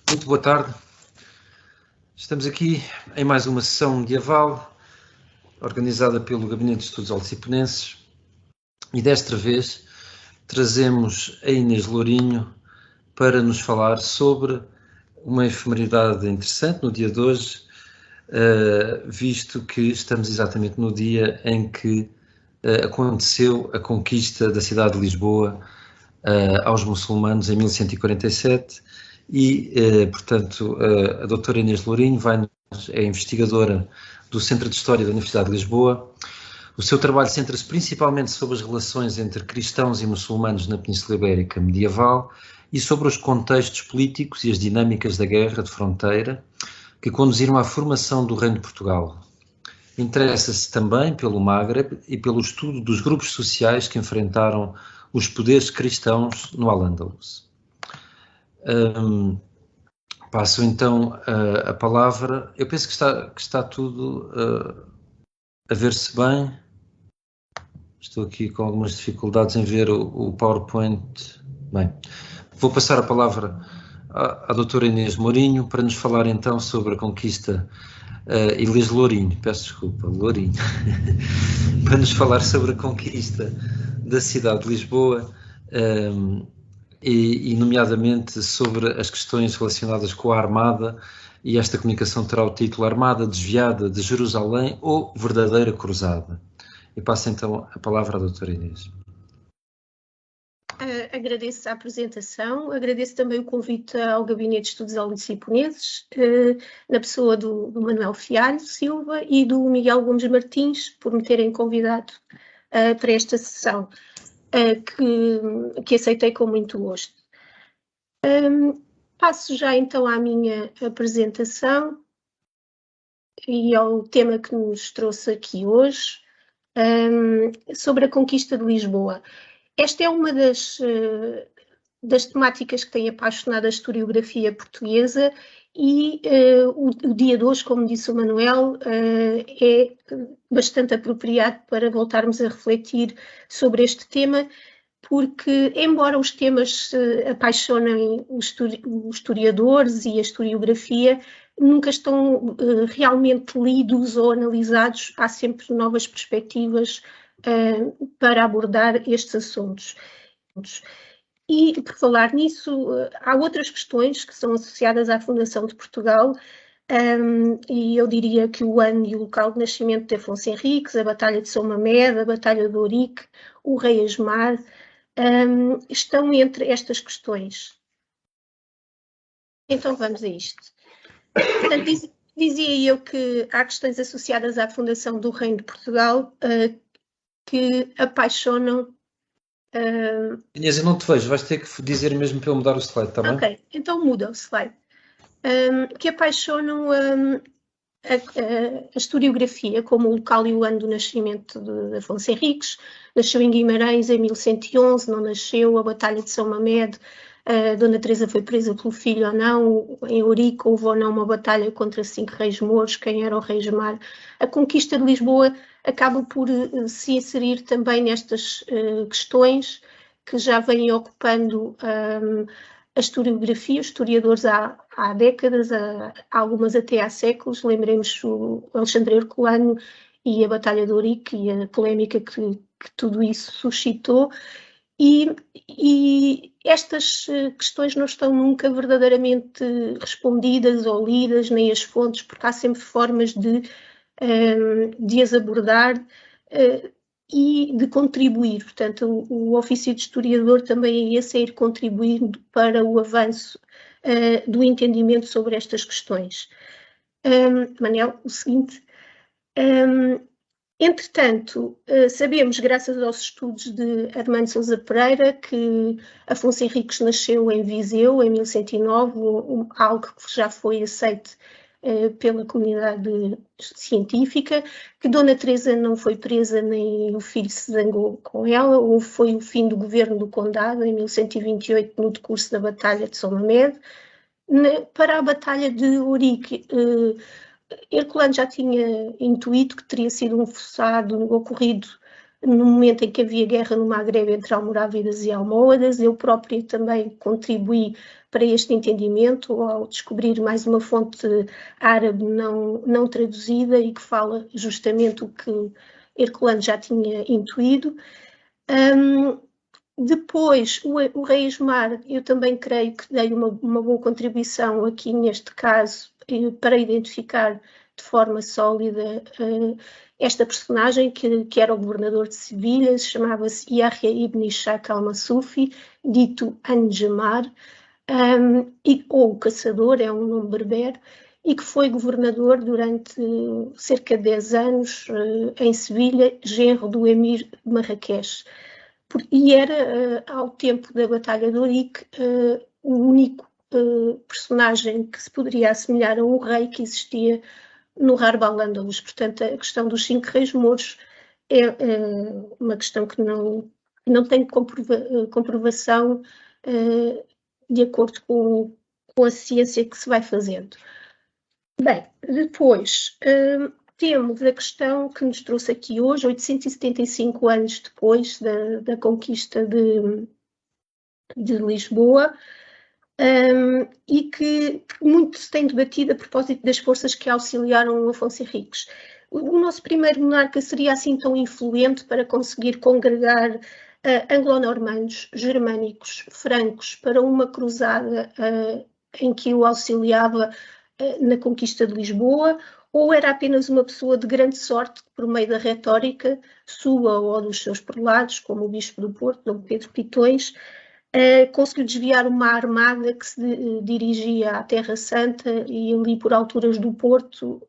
Muito boa tarde. Estamos aqui em mais uma sessão medieval organizada pelo Gabinete de Estudos Alciponenses e desta vez trazemos a Inês Lourinho para nos falar sobre uma efemeridade interessante no dia de hoje, visto que estamos exatamente no dia em que aconteceu a conquista da cidade de Lisboa aos muçulmanos em 1147 e, portanto, a doutora Inês Lourinho é investigadora do Centro de História da Universidade de Lisboa. O seu trabalho centra-se principalmente sobre as relações entre cristãos e muçulmanos na Península Ibérica medieval e sobre os contextos políticos e as dinâmicas da guerra de fronteira que conduziram à formação do Reino de Portugal. Interessa-se também pelo Magreb e pelo estudo dos grupos sociais que enfrentaram os poderes cristãos no Al-Ándalus. Passo então a palavra. Eu penso que está tudo a ver-se bem. Estou aqui com algumas dificuldades em ver o PowerPoint. Bem, vou passar a palavra à doutora Inês Lourinho para nos falar então sobre a conquista. Inês Lourinho, peço desculpa, Lourinho, para nos falar sobre a conquista da cidade de Lisboa e nomeadamente sobre as questões relacionadas com a Armada, e esta comunicação terá o título Armada Desviada de Jerusalém ou Verdadeira Cruzada. E passo então a palavra à doutora Inês. Agradeço a apresentação, agradeço também o convite ao Gabinete de Estudos Alciponenses, na pessoa do Manuel Fialho Silva e do Miguel Gomes Martins, por me terem convidado para esta sessão, que aceitei com muito gosto. Passo já então à minha apresentação e ao tema que nos trouxe aqui hoje, sobre a conquista de Lisboa. Esta é uma das temáticas que tem apaixonado a historiografia portuguesa e o dia de hoje, como disse o Manuel, é bastante apropriado para voltarmos a refletir sobre este tema, porque, embora os temas apaixonem os historiadores e a historiografia, nunca estão realmente lidos ou analisados. Há sempre novas perspectivas para abordar estes assuntos. E, por falar nisso, há outras questões que são associadas à fundação de Portugal, e eu diria que o ano e o local de nascimento de Afonso Henriques, a Batalha de São Mamede, a Batalha de Ourique, o Rei Asmar, estão entre estas questões. Então vamos a isto. Portanto, dizia eu que há questões associadas à fundação do Reino de Portugal que apaixonam. Inês, eu não te vejo, vais ter que dizer mesmo para eu mudar o slide, está bem? Ok, então muda o slide. Que apaixonam a historiografia como o local e o ano do nascimento de Afonso Henriques. Nasceu em Guimarães em 1111, não nasceu, a Batalha de São Mamede, Dona Teresa foi presa pelo filho ou não, em Ourique houve ou não uma batalha contra 5 reis mouros, quem era o rei Asmar. A conquista de Lisboa acaba por se inserir também nestas questões que já vêm ocupando a historiografia, os historiadores há décadas, algumas até há séculos. Lembremos o Alexandre Herculano e a Batalha de Ourique e a polémica que tudo isso suscitou. E estas questões não estão nunca verdadeiramente respondidas ou lidas, nem as fontes, porque há sempre formas de as abordar e de contribuir. Portanto, o ofício de historiador também é esse, é ir contribuindo para o avanço do entendimento sobre estas questões. Manel, o seguinte. Entretanto, sabemos, graças aos estudos de Armando Sousa Pereira, que Afonso Henriques nasceu em Viseu, em 1109, algo que já foi aceito pela comunidade científica, que Dona Teresa não foi presa nem o filho se zangou com ela, ou foi o fim do governo do condado, em 1128, no decurso da Batalha de São Mamede. Para a Batalha de Ourique, Herculano já tinha intuído que teria sido um forçado ocorrido no momento em que havia guerra no Magrebe entre almorávidas e almohadas. Eu própria também contribuí para este entendimento ao descobrir mais uma fonte árabe não traduzida e que fala justamente o que Herculano já tinha intuído. Depois, o rei Esmar, eu também creio que dei uma boa contribuição aqui neste caso para identificar de forma sólida esta personagem que era o governador de Sevilha, chamava-se Yahya ibn Ishaq al-Masufi, dito Anjamar, ou o caçador, é um nome berbere, e que foi governador durante cerca de 10 anos em Sevilha, genro do emir de Marrakech. E era, ao tempo da Batalha de Ourique, o único personagem que se poderia assemelhar a um rei que existia no Harb al-Andalus. Portanto, a questão dos 5 reis mouros é uma questão que não tem comprovação de acordo com a ciência que se vai fazendo. Bem, depois temos a questão que nos trouxe aqui hoje, 875 anos depois da conquista de Lisboa, e que muito se tem debatido a propósito das forças que auxiliaram Afonso Henriques. O nosso primeiro monarca seria assim tão influente para conseguir congregar anglo-normandos, germânicos, francos, para uma cruzada em que o auxiliava na conquista de Lisboa, ou era apenas uma pessoa de grande sorte que, por meio da retórica sua ou dos seus prelados, como o bispo do Porto, Dom Pedro Pitões, conseguiu desviar uma armada que se dirigia à Terra Santa e ali por alturas do Porto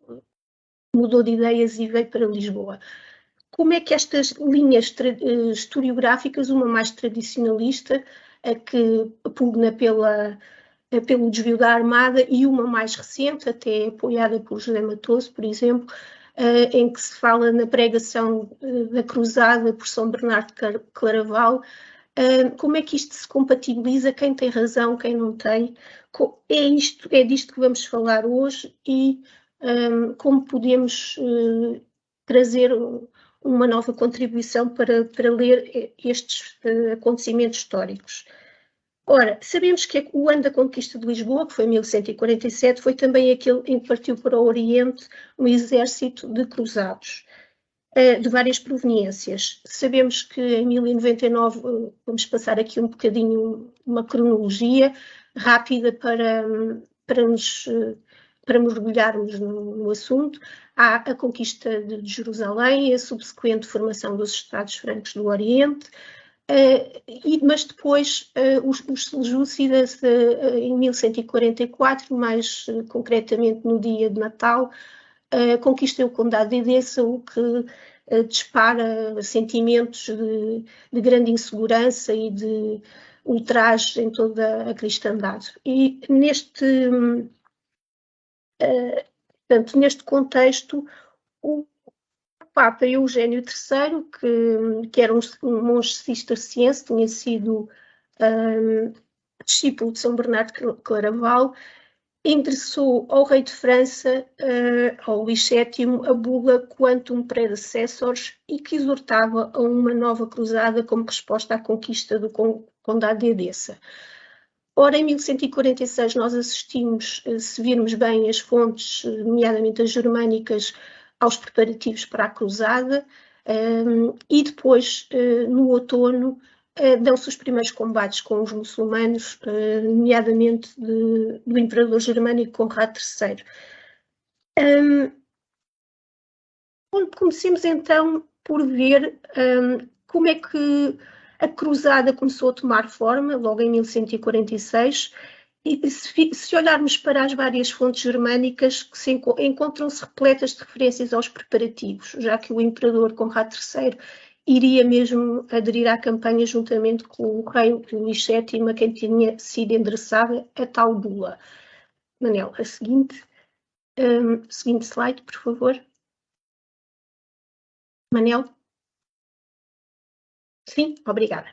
mudou de ideias e veio para Lisboa. Como é que estas linhas historiográficas, uma mais tradicionalista, que pugna pelo desvio da armada, e uma mais recente, até apoiada por José Matoso, por exemplo, em que se fala na pregação da cruzada por São Bernardo de Claraval, como é que isto se compatibiliza, quem tem razão, quem não tem? É disto que vamos falar hoje e como podemos trazer uma nova contribuição para ler estes acontecimentos históricos. Ora, sabemos que o ano da conquista de Lisboa, que foi 1147, foi também aquele em que partiu para o Oriente um exército de cruzados, de várias proveniências. Sabemos que em 1099, vamos passar aqui um bocadinho uma cronologia rápida para mergulharmos no assunto. Há a conquista de Jerusalém, a subsequente formação dos Estados Francos do Oriente, mas depois os seljúcidas em 1144, mais concretamente no dia de Natal, conquistam o Condado de Edessa, o que dispara sentimentos de grande insegurança e de ultraje em toda a cristandade. E portanto, neste contexto, o Papa Eugênio III, que era um monge cisterciense, tinha sido discípulo de São Bernardo de Claraval, endereçou ao rei de França, ao Luís VII, a bula Quantum Predecessors, e que exortava a uma nova cruzada como resposta à conquista do Condado de Edessa. Ora, em 1146 nós assistimos, se virmos bem as fontes, nomeadamente as germânicas, aos preparativos para a cruzada, e depois, no outono, dão-se os primeiros combates com os muçulmanos, nomeadamente do imperador germânico Conrado III. Comecemos então por ver como é que a cruzada começou a tomar forma, logo em 1146, e se olharmos para as várias fontes germânicas, que encontram-se repletas de referências aos preparativos, já que o imperador Conrado III iria mesmo aderir à campanha juntamente com o rei Luís VII, a quem tinha sido endereçada a tal bula. Manel, a seguinte slide, por favor. Manel? Sim, obrigada.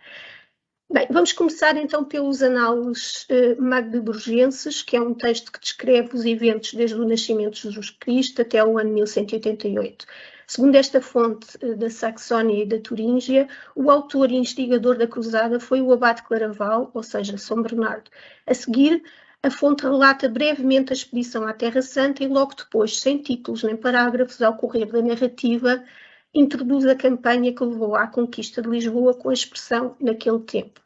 Bem, vamos começar então pelos Análises Magdeburgenses, que é um texto que descreve os eventos desde o nascimento de Jesus Cristo até o ano 1188. Segundo esta fonte da Saxónia e da Turíngia, o autor e instigador da cruzada foi o abade Claraval, ou seja, São Bernardo. A seguir, a fonte relata brevemente a expedição à Terra Santa e logo depois, sem títulos nem parágrafos, ao correr da narrativa, introduz a campanha que levou à conquista de Lisboa com a expressão naquele tempo.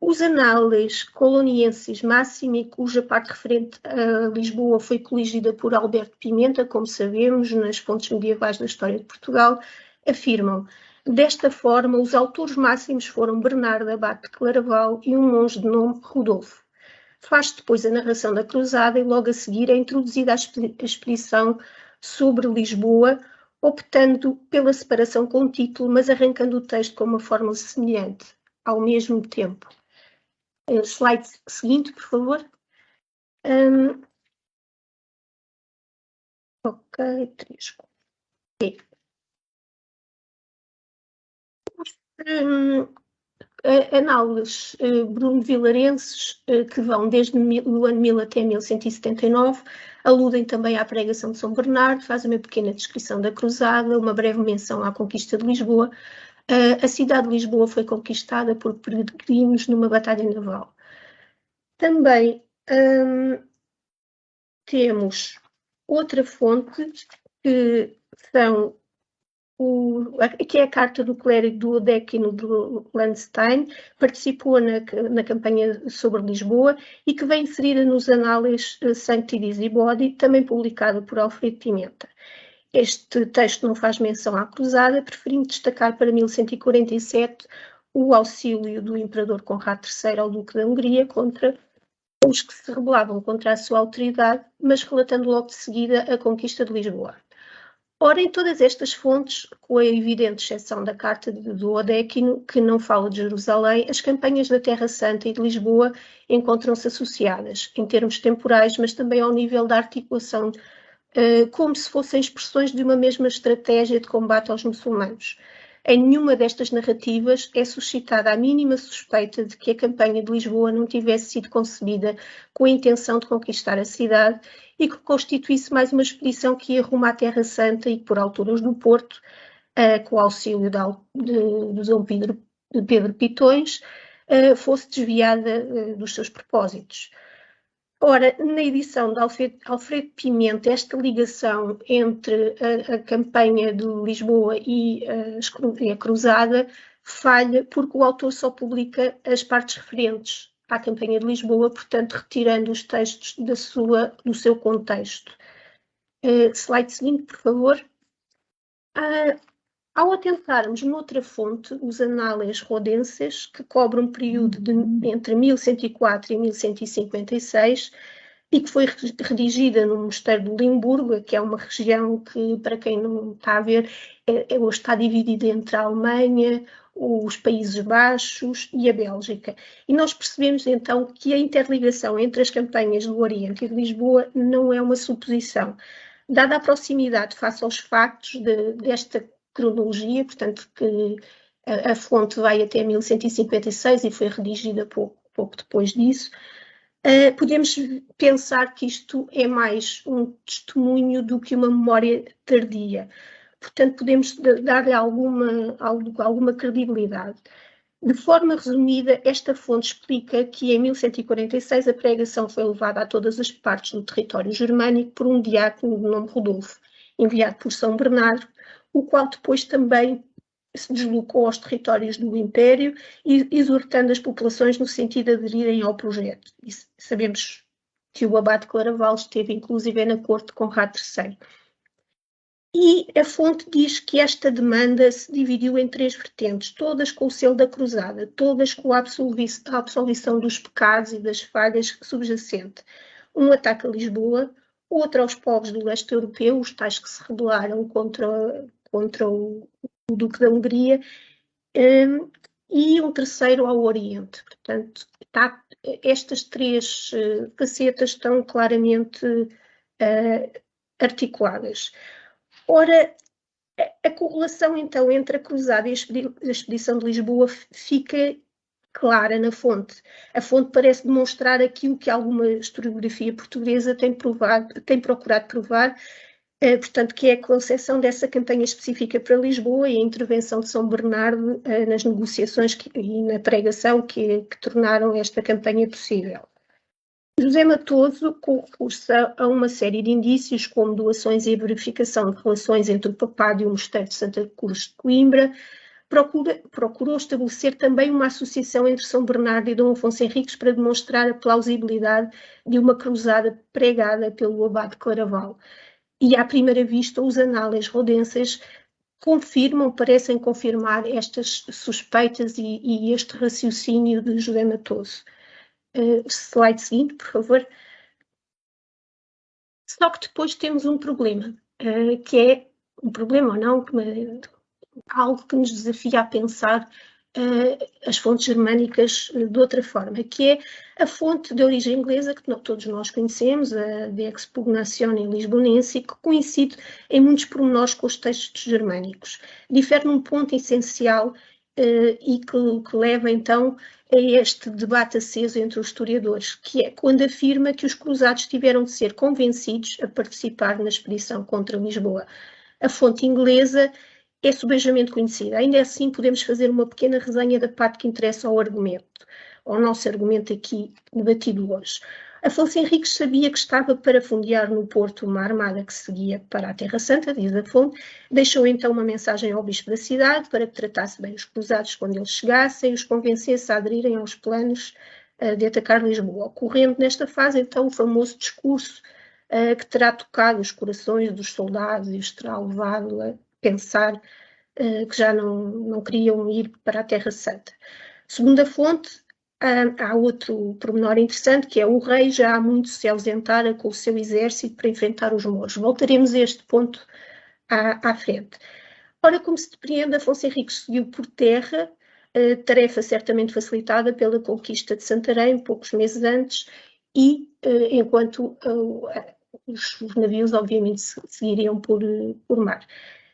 Os análises colonienses Máximi, cuja parte referente a Lisboa foi coligida por Alberto Pimenta, como sabemos, nas fontes medievais da história de Portugal, afirmam: desta forma, os autores máximos foram Bernardo Abade de Claraval e um monge de nome Rodolfo. Faz depois a narração da cruzada e logo a seguir é introduzida a expedição sobre Lisboa, optando pela separação com o título, mas arrancando o texto com uma fórmula semelhante. Ao mesmo tempo. Slide seguinte, por favor. Ok, 3. Okay. Análises bruno-vilarenses que vão desde o ano 1000 até 1179 aludem também à pregação de São Bernardo, fazem uma pequena descrição da cruzada, uma breve menção à conquista de Lisboa. A cidade de Lisboa foi conquistada por peregrinos numa batalha naval. Também temos outra fonte que é a carta do clérigo Duodécimo de Landstein, participou na campanha sobre Lisboa e que vem inserida nos análises Sancti Visibodi, também publicado por Alfredo Pimenta. Este texto não faz menção à cruzada, preferindo destacar para 1147 o auxílio do imperador Conrado III ao duque da Hungria contra os que se rebelavam contra a sua autoridade, mas relatando logo de seguida a conquista de Lisboa. Ora, em todas estas fontes, com a evidente exceção da carta de Duodécimo, que não fala de Jerusalém, as campanhas da Terra Santa e de Lisboa encontram-se associadas, em termos temporais, mas também ao nível da articulação, como se fossem expressões de uma mesma estratégia de combate aos muçulmanos. Em nenhuma destas narrativas é suscitada a mínima suspeita de que a campanha de Lisboa não tivesse sido concebida com a intenção de conquistar a cidade e que constituísse mais uma expedição que ia rumo à Terra Santa e que, por alturas do Porto, com o auxílio de Dom Pedro Pitões, fosse desviada dos seus propósitos. Ora, na edição de Alfredo Pimenta, esta ligação entre a campanha de Lisboa e a cruzada falha porque o autor só publica as partes referentes à campanha de Lisboa, portanto, retirando os textos do seu contexto. Slide seguinte, por favor. Ao atentarmos noutra fonte, os Análias Rodenses, que cobre um período entre 1104 e 1156, e que foi redigida no Mosteiro de Limburgo, que é uma região que, para quem não está a ver, hoje está dividida entre a Alemanha, os Países Baixos e a Bélgica. E nós percebemos então que a interligação entre as campanhas do Oriente e de Lisboa não é uma suposição. Dada a proximidade face aos factos desta cronologia, portanto que a fonte vai até 1156 e foi redigida pouco depois disso, podemos pensar que isto é mais um testemunho do que uma memória tardia. Portanto, podemos dar-lhe alguma credibilidade. De forma resumida, esta fonte explica que em 1146 a pregação foi levada a todas as partes do território germânico por um diácono de nome Rodolfo, enviado por São Bernardo, o qual depois também se deslocou aos territórios do Império, exortando as populações no sentido de aderirem ao projeto. E sabemos que o abade Claraval esteve inclusive na corte de Conrado III. E a fonte diz que esta demanda se dividiu em 3 vertentes, todas com o selo da cruzada, todas com a absolvição dos pecados e das falhas subjacentes. Um ataque a Lisboa, outro aos povos do leste europeu, os tais que se rebelaram contra o Duque da Hungria, e um terceiro ao Oriente. Portanto, estas 3 facetas estão claramente articuladas. Ora, a correlação então entre a cruzada e a expedição de Lisboa fica clara na fonte. A fonte parece demonstrar aquilo que alguma historiografia portuguesa tem procurado provar, portanto, que é a concepção dessa campanha específica para Lisboa e a intervenção de São Bernardo nas negociações e na pregação que tornaram esta campanha possível. José Matoso, com recurso a uma série de indícios, como doações e a verificação de relações entre o papado e o mosteiro de Santa Cruz de Coimbra, procurou estabelecer também uma associação entre São Bernardo e Dom Afonso Henriques para demonstrar a plausibilidade de uma cruzada pregada pelo abade Claraval. E, à primeira vista, os análises rodenses parecem confirmar estas suspeitas e este raciocínio de José Matoso. Slide seguinte, por favor. Só que depois temos um problema, que é um problema ou não, algo que nos desafia a pensar as fontes germânicas de outra forma, que é a fonte de origem inglesa que todos nós conhecemos, a de Expugnazione Lisbonense, que coincide em muitos pormenores com os textos germânicos. Difere num ponto essencial e que leva então a este debate aceso entre os historiadores, que é quando afirma que os cruzados tiveram de ser convencidos a participar na expedição contra Lisboa. A fonte inglesa é subejamente conhecida. Ainda assim, podemos fazer uma pequena resenha da parte que interessa ao nosso argumento aqui debatido hoje. Afonso Henriques sabia que estava para fundear no Porto uma armada que seguia para a Terra Santa, diz a fonte, deixou então uma mensagem ao bispo da cidade para que tratasse bem os cruzados quando eles chegassem e os convencesse a aderirem aos planos de atacar Lisboa, ocorrendo nesta fase então o famoso discurso que terá tocado os corações dos soldados e os terá levado a pensar que já não queriam ir para a Terra Santa. Segundo a fonte, há outro pormenor interessante, que é o rei já há muito se ausentara com o seu exército para enfrentar os mouros. Voltaremos a este ponto à frente. Ora, como se depreende, Afonso Henriques seguiu por terra, tarefa certamente facilitada pela conquista de Santarém, poucos meses antes, e enquanto os navios, obviamente, seguiriam por mar.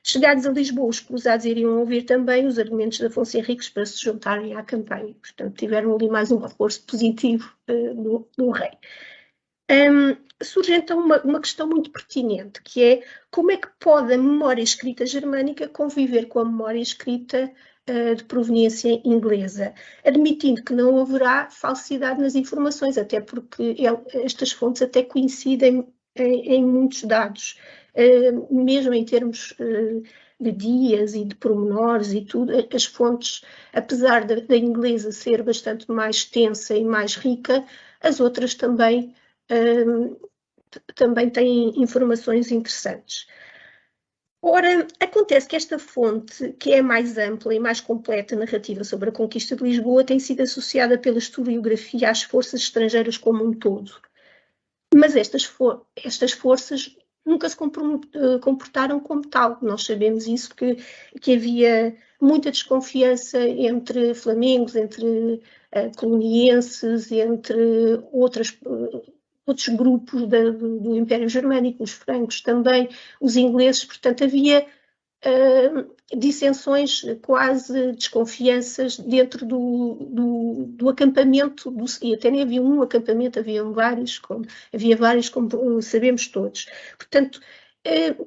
Chegados a Lisboa, os cruzados iriam ouvir também os argumentos de Afonso Henriques para se juntarem à campanha. Portanto, tiveram ali mais um reforço positivo do rei. Surge então uma questão muito pertinente, que é como é que pode a memória escrita germânica conviver com a memória escrita de proveniência inglesa, admitindo que não haverá falsidade nas informações, até porque estas fontes até coincidem em muitos dados. Mesmo em termos de dias e de pormenores e tudo, as fontes, apesar da inglesa ser bastante mais extensa e mais rica, as outras também têm informações interessantes. Ora, acontece que esta fonte, que é mais ampla e mais completa narrativa sobre a conquista de Lisboa, tem sido associada pela historiografia às forças estrangeiras como um todo. Mas estas forças nunca se comportaram como tal. Nós sabemos isso, que havia muita desconfiança entre flamengos, entre colonienses, entre outros grupos do Império Germânico, os francos também, os ingleses, portanto havia dissensões, quase desconfianças dentro do acampamento, e até nem havia um acampamento, havia vários, como sabemos todos. Portanto,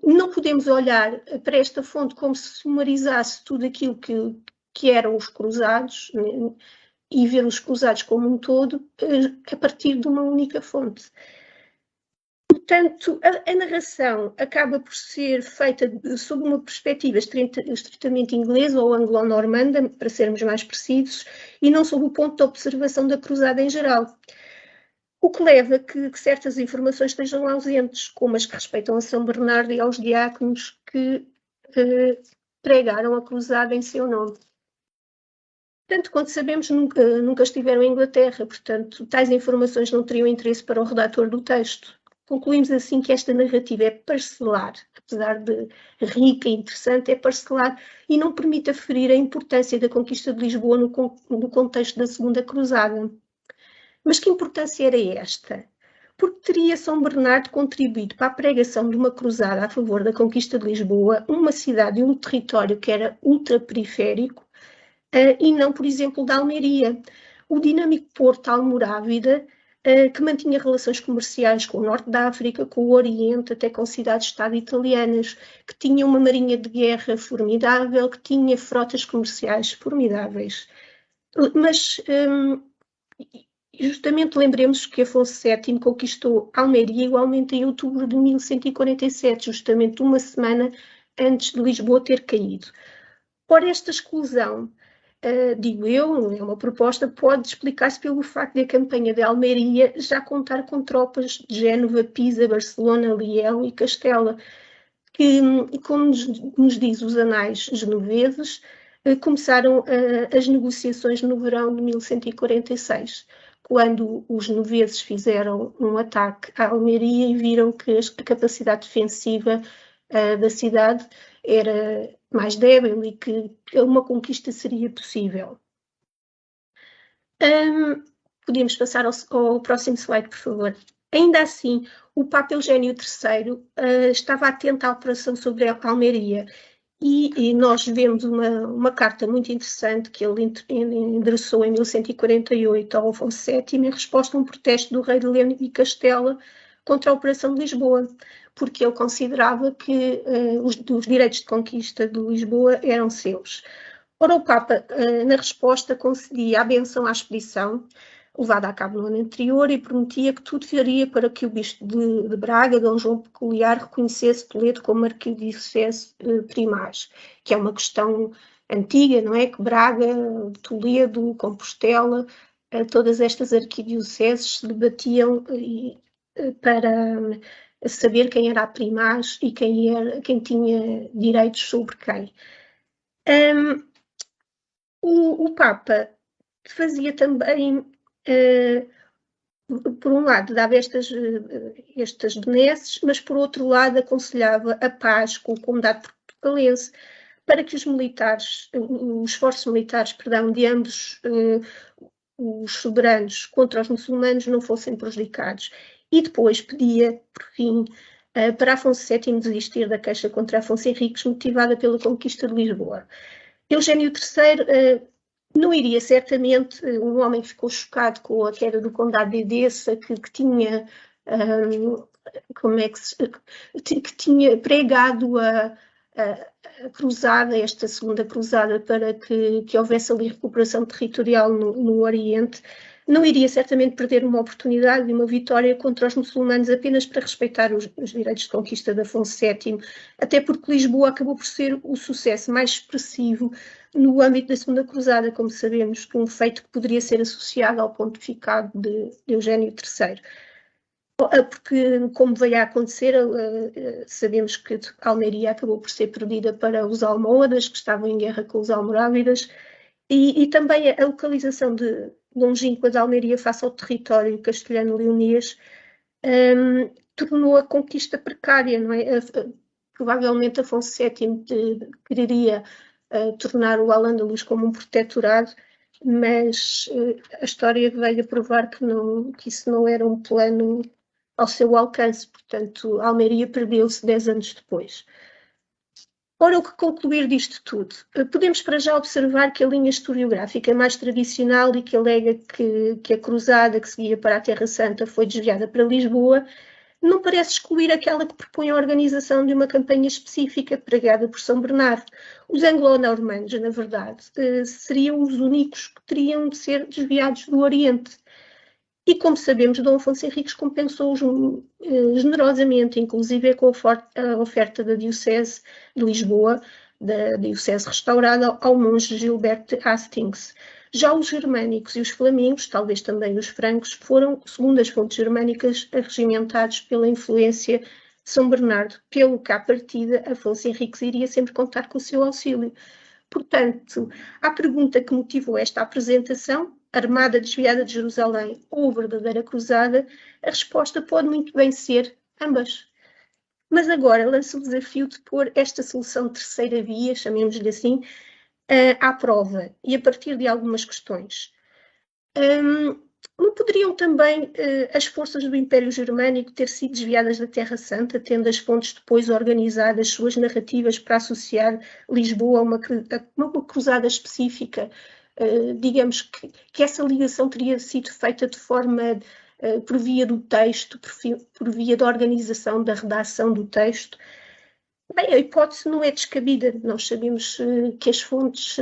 não podemos olhar para esta fonte como se sumarizasse tudo aquilo que eram os cruzados, né, e ver os cruzados como um todo a partir de uma única fonte. Portanto, a narração acaba por ser feita sob uma perspectiva estritamente inglesa ou anglo-normanda, para sermos mais precisos, e não sob o ponto de observação da cruzada em geral. O que leva a que certas informações estejam ausentes, como as que respeitam a São Bernardo e aos diáconos que pregaram a cruzada em seu nome. Portanto, quanto sabemos, nunca estiveram em Inglaterra, portanto, tais informações não teriam interesse para o redator do texto. Concluímos assim que esta narrativa é parcelar, apesar de rica e interessante, é parcelar e não permite aferir a importância da conquista de Lisboa no contexto da Segunda Cruzada. Mas que importância era esta? Porque teria São Bernardo contribuído para a pregação de uma cruzada a favor da conquista de Lisboa, uma cidade e um território que era ultraperiférico, e não, por exemplo, da Almeria. O dinâmico Porto Almorávida que mantinha relações comerciais com o norte da África, com o Oriente, até com cidades-estado italianas, que tinha uma marinha de guerra formidável, que tinha frotas comerciais formidáveis. Mas, justamente, lembremos que Afonso VII conquistou Almeria igualmente em outubro de 1147, justamente uma semana antes de Lisboa ter caído. Ora, esta exclusão, digo eu, é uma proposta, pode explicar-se pelo facto de a campanha de Almeria já contar com tropas de Génova, Pisa, Barcelona, Leão e Castela, que, como nos diz os anais genoveses, começaram as negociações no verão de 1146, quando os genoveses fizeram um ataque à Almeria e viram que a capacidade defensiva da cidade era mais débil e que uma conquista seria possível. Podíamos passar ao próximo slide, por favor. Ainda assim, o Papa Eugênio III estava atento à operação sobre a Almeria e nós vemos uma carta muito interessante que ele endereçou em 1148 ao Afonso VII em resposta a um protesto do rei de Leão e Castela contra a Operação de Lisboa, porque ele considerava que os direitos de conquista de Lisboa eram seus. Ora, o Papa, na resposta, concedia a benção à expedição levada a cabo no ano anterior e prometia que tudo faria para que o bispo de Braga, D. João Peculiar, reconhecesse Toledo como arquidiocese primaz, que é uma questão antiga, não é? Que Braga, Toledo, Compostela, todas estas arquidioceses se debatiam para saber quem era a primaz e quem tinha direitos sobre quem. O Papa fazia também, por um lado, dava estas benesses, mas por outro lado aconselhava a paz com o condado portugalense para que os esforços militares, de ambos os soberanos contra os muçulmanos não fossem prejudicados. E depois pedia, por fim, para Afonso VII desistir da queixa contra Afonso Henriques, motivada pela conquista de Lisboa. Eugênio III não iria certamente, um homem que ficou chocado com a queda do condado de Edessa, que tinha, que tinha pregado a cruzada, esta segunda cruzada, para que houvesse ali recuperação territorial no Oriente, não iria certamente perder uma oportunidade de uma vitória contra os muçulmanos apenas para respeitar os direitos de conquista de Afonso VII, até porque Lisboa acabou por ser o sucesso mais expressivo no âmbito da Segunda Cruzada, como sabemos, um feito que poderia ser associado ao pontificado de Eugênio III. Porque, como veio a acontecer, sabemos que Almeria acabou por ser perdida para os almohadas, que estavam em guerra com os almorávidas, e também a localização longínqua de Almeria face ao território castelhano-leonês tornou a conquista precária, não é? Provavelmente Afonso VII quereria tornar o Al-Ándalus como um protetorado, mas a história veio a provar que isso não era um plano ao seu alcance, portanto, Almeria perdeu-se 10 anos depois. Ora, o que concluir disto tudo? Podemos para já observar que a linha historiográfica mais tradicional e que alega que a cruzada que seguia para a Terra Santa foi desviada para Lisboa não parece excluir aquela que propõe a organização de uma campanha específica pregada por São Bernardo. Os anglo-normandos, na verdade, seriam os únicos que teriam de ser desviados do Oriente. E, como sabemos, Dom Afonso Henriques compensou-os generosamente, inclusive com a oferta da Diocese de Lisboa, da Diocese restaurada, ao monge Gilberto de Hastings. Já os germânicos e os flamingos, talvez também os francos, foram, segundo as fontes germânicas, arregimentados pela influência de São Bernardo, pelo que, à partida, Afonso Henriques iria sempre contar com o seu auxílio. Portanto, à pergunta que motivou esta apresentação, armada desviada de Jerusalém ou verdadeira cruzada, a resposta pode muito bem ser ambas. Mas agora lanço o desafio de pôr esta solução de terceira via, chamemos-lhe assim, à prova e a partir de algumas questões. Não poderiam também as forças do Império Germânico ter sido desviadas da Terra Santa, tendo as fontes depois organizado as suas narrativas para associar Lisboa a uma cruzada específica? Digamos que essa ligação teria sido feita de forma por via do texto, por via da organização, da redação do texto. Bem, a hipótese não é descabida. Nós sabemos que as fontes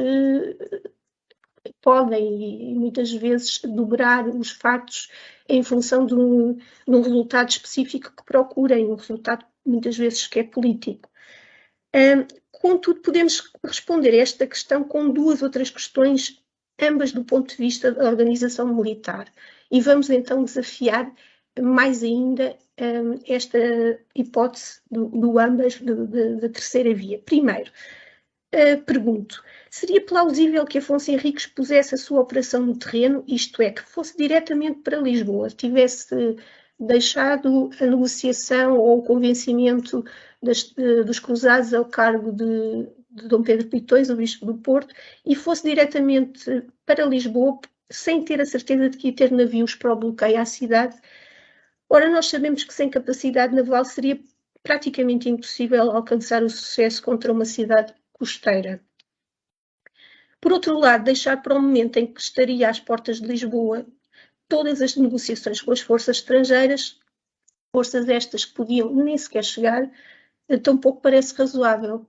podem, e muitas vezes, dobrar os fatos em função de um resultado específico que procurem, um resultado muitas vezes que é político. Contudo, podemos responder a esta questão com duas outras questões, ambas do ponto de vista da organização militar. E vamos então desafiar mais ainda esta hipótese do ambas, da terceira via. Primeiro, pergunto, seria plausível que Afonso Henriques pusesse a sua operação no terreno, isto é, que fosse diretamente para Lisboa, tivesse deixado a negociação ou o convencimento dos cruzados ao cargo de Dom Pedro Pitões, o bispo do Porto, e fosse diretamente para Lisboa, sem ter a certeza de que ia ter navios para o bloqueio à cidade? Ora, nós sabemos que sem capacidade naval seria praticamente impossível alcançar o sucesso contra uma cidade costeira. Por outro lado, deixar para o momento em que estaria às portas de Lisboa todas as negociações com as forças estrangeiras, forças estas que podiam nem sequer chegar, tampouco parece razoável.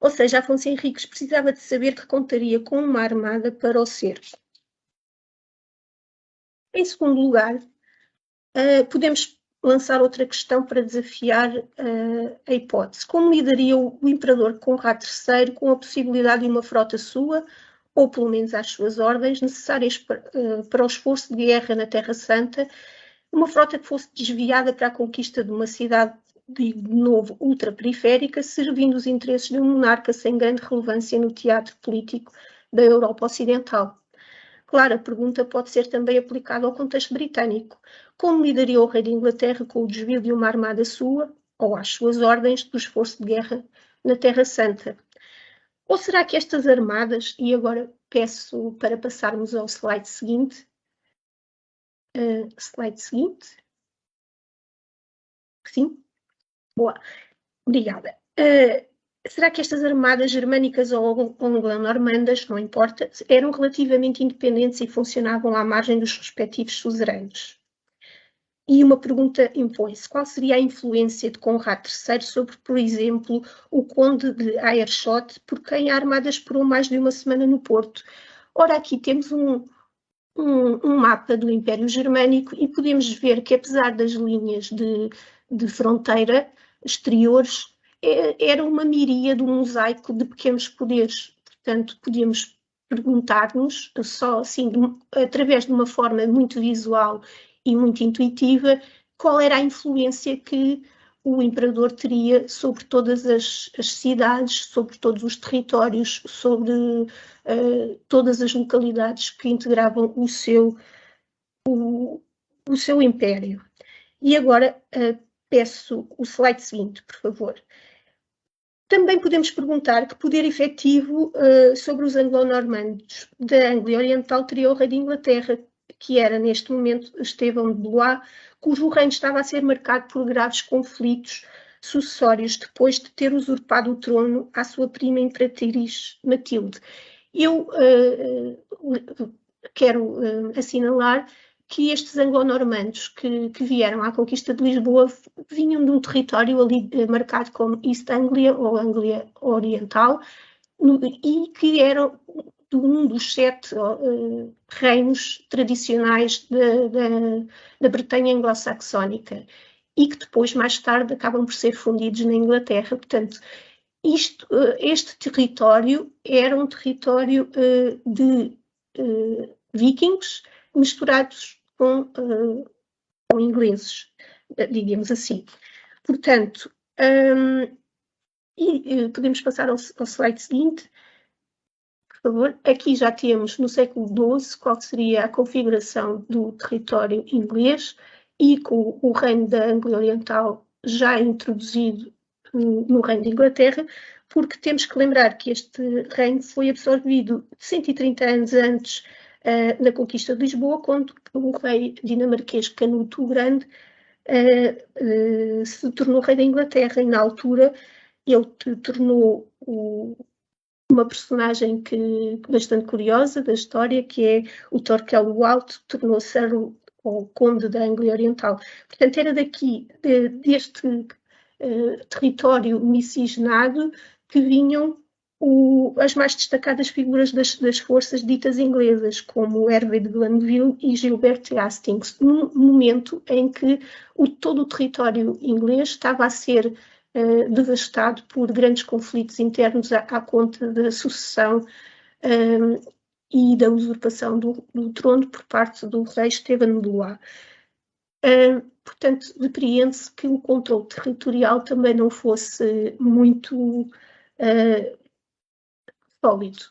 Ou seja, Afonso Henriques precisava de saber que contaria com uma armada para o cerco. Em segundo lugar, podemos lançar outra questão para desafiar a hipótese. Como lidaria o imperador Conrado III com a possibilidade de uma frota sua, ou pelo menos às suas ordens, necessárias para o esforço de guerra na Terra Santa, uma frota que fosse desviada para a conquista de uma cidade de novo ultraperiférica, servindo os interesses de um monarca sem grande relevância no teatro político da Europa Ocidental? Claro, a pergunta pode ser também aplicada ao contexto britânico. Como lidaria o rei de Inglaterra com o desvio de uma armada sua, ou às suas ordens, do esforço de guerra na Terra Santa? Ou será que estas armadas, e agora peço para passarmos ao slide seguinte, sim? Boa, obrigada. Será que estas armadas germânicas ou anglo-normandas, não importa, eram relativamente independentes e funcionavam à margem dos respectivos suzeranos? E uma pergunta impõe-se: qual seria a influência de Conrado III sobre, por exemplo, o conde de Aerschot, por quem a armada esperou mais de uma semana no Porto? Ora, aqui temos um mapa do Império Germânico e podemos ver que, apesar das linhas de fronteira exteriores, era uma miríade, um mosaico de pequenos poderes. Portanto, podíamos perguntar-nos, só assim, através de uma forma muito visual e muito intuitiva, qual era a influência que o imperador teria sobre todas as cidades, sobre todos os territórios, sobre todas as localidades que integravam o seu império. E agora peço o slide seguinte, por favor. Também podemos perguntar que poder efetivo sobre os anglo-normandos da Anglia Oriental teria o rei de Inglaterra, que era neste momento Estevão de Blois, cujo reino estava a ser marcado por graves conflitos sucessórios depois de ter usurpado o trono à sua prima imperatriz Matilde. Eu quero assinalar que estes anglo-normandos que vieram à conquista de Lisboa vinham de um território ali marcado como East Anglia ou Anglia Oriental e que eram de um dos 7 reinos tradicionais da Bretanha anglo-saxónica e que depois, mais tarde, acabam por ser fundidos na Inglaterra. Portanto, este território era um território de vikings misturados com ingleses, digamos assim. Portanto, podemos passar ao slide seguinte, por favor. Aqui já temos, no século XII, qual seria a configuração do território inglês e com o reino da Anglia Oriental já introduzido no reino de Inglaterra, porque temos que lembrar que este reino foi absorvido 130 anos antes na conquista de Lisboa, quando o rei dinamarquês Canuto o Grande se tornou rei da Inglaterra, e na altura ele tornou uma personagem bastante curiosa da história, que é o Torquel o Alto, tornou-se ou conde da Anglia Oriental. Portanto, era daqui, deste território miscigenado, que vinham as mais destacadas figuras das forças ditas inglesas, como Hervé de Glanville e Gilbert Hastings, num momento em que todo o território inglês estava a ser devastado por grandes conflitos internos à conta da sucessão e da usurpação do trono por parte do rei Estevão de Blois. Portanto, depreende-se que o controle territorial também não fosse muito sólido.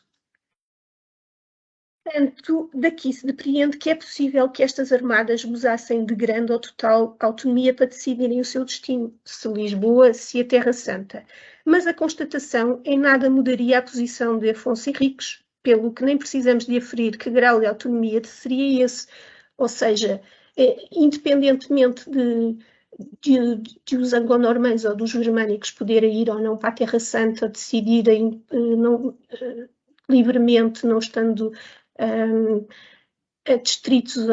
Portanto, daqui se depreende que é possível que estas armadas gozassem de grande ou total autonomia para decidirem o seu destino, se Lisboa, se a Terra Santa. Mas a constatação em nada mudaria a posição de Afonso Henriques, pelo que nem precisamos de aferir que grau de autonomia seria esse, ou seja, independentemente de os anglo-normandos ou dos germânicos poderem ir ou não para a Terra Santa, decidirem livremente, não estando distritos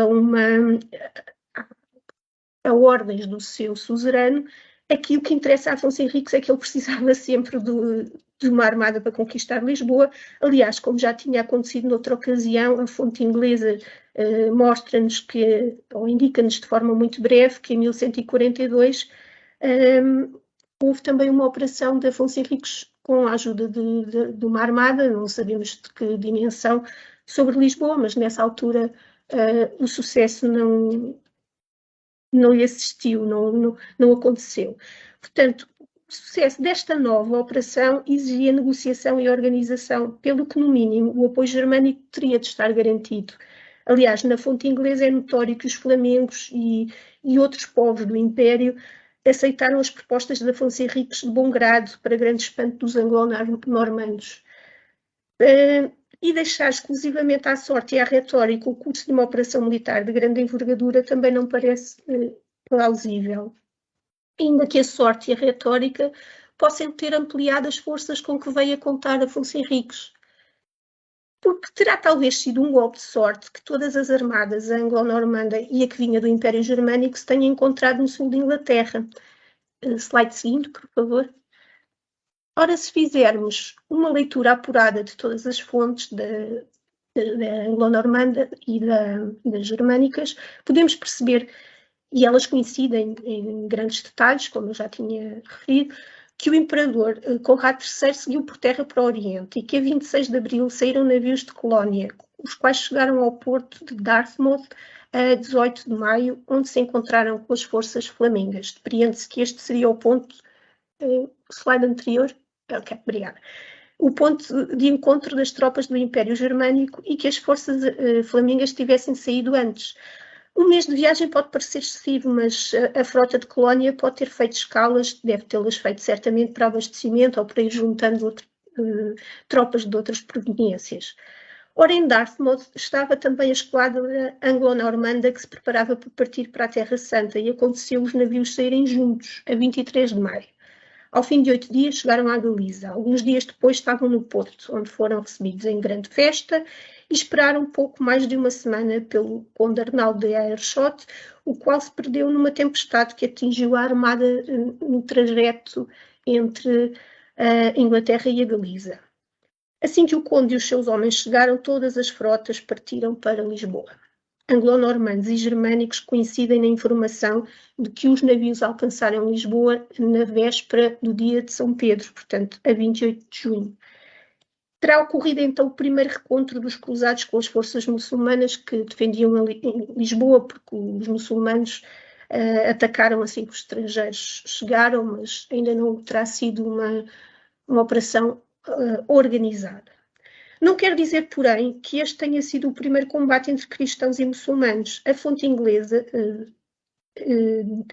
a ordens do seu suzerano, aqui o que interessa a Afonso Henriques é que ele precisava sempre de uma armada para conquistar Lisboa. Aliás, como já tinha acontecido noutra ocasião, a fonte inglesa mostra-nos que, ou indica-nos de forma muito breve, que em 1142 houve também uma operação de Afonso Henriques com a ajuda de uma armada, não sabemos de que dimensão, sobre Lisboa, mas nessa altura o sucesso não lhe assistiu, não aconteceu. Portanto, o sucesso desta nova operação exigia negociação e organização, pelo que, no mínimo, o apoio germânico teria de estar garantido. Aliás, na fonte inglesa é notório que os flamengos e outros povos do Império aceitaram as propostas de Afonso Henriques de bom grado, para grande espanto dos anglo-normandos. E deixar exclusivamente à sorte e à retórica o curso de uma operação militar de grande envergadura também não parece plausível. Ainda que a sorte e a retórica possam ter ampliado as forças com que veio a contar Afonso Henriques. Porque terá talvez sido um golpe de sorte que todas as armadas, a anglo-normanda e a que vinha do Império Germânico, se tenham encontrado no sul de Inglaterra. Slide seguinte, por favor. Ora, se fizermos uma leitura apurada de todas as fontes da anglo-normanda e das germânicas, podemos perceber, e elas coincidem em grandes detalhes, como eu já tinha referido, que o imperador Conrado III seguiu por terra para o Oriente e que a 26 de abril saíram navios de Colónia, os quais chegaram ao porto de Dartmouth a 18 de maio, onde se encontraram com as forças flamengas. Depreende-se que este seria o ponto, slide anterior. Ok, obrigada. O ponto de encontro das tropas do Império Germânico e que as forças flamengas tivessem saído antes. Um mês de viagem pode parecer excessivo, mas a frota de Colónia pode ter feito escalas, deve tê-las feito certamente para abastecimento ou para ir juntando tropas de outras proveniências. Ora, em Dartmouth estava também a esquadra anglo-normanda que se preparava para partir para a Terra Santa e aconteceu os navios saírem juntos, a 23 de maio. Ao fim de 8 dias chegaram à Galiza. Alguns dias depois estavam no Porto, onde foram recebidos em grande festa e esperaram pouco mais de uma semana pelo conde Arnaldo de Aerschot, o qual se perdeu numa tempestade que atingiu a armada no trajeto entre a Inglaterra e a Galiza. Assim que o conde e os seus homens chegaram, todas as frotas partiram para Lisboa. Anglo-normandos e germânicos coincidem na informação de que os navios alcançaram Lisboa na véspera do dia de São Pedro, portanto, a 28 de junho. Terá ocorrido então o primeiro recontro dos cruzados com as forças muçulmanas que defendiam Lisboa, porque os muçulmanos atacaram assim que os estrangeiros chegaram, mas ainda não terá sido uma operação organizada. Não quer dizer, porém, que este tenha sido o primeiro combate entre cristãos e muçulmanos. A fonte inglesa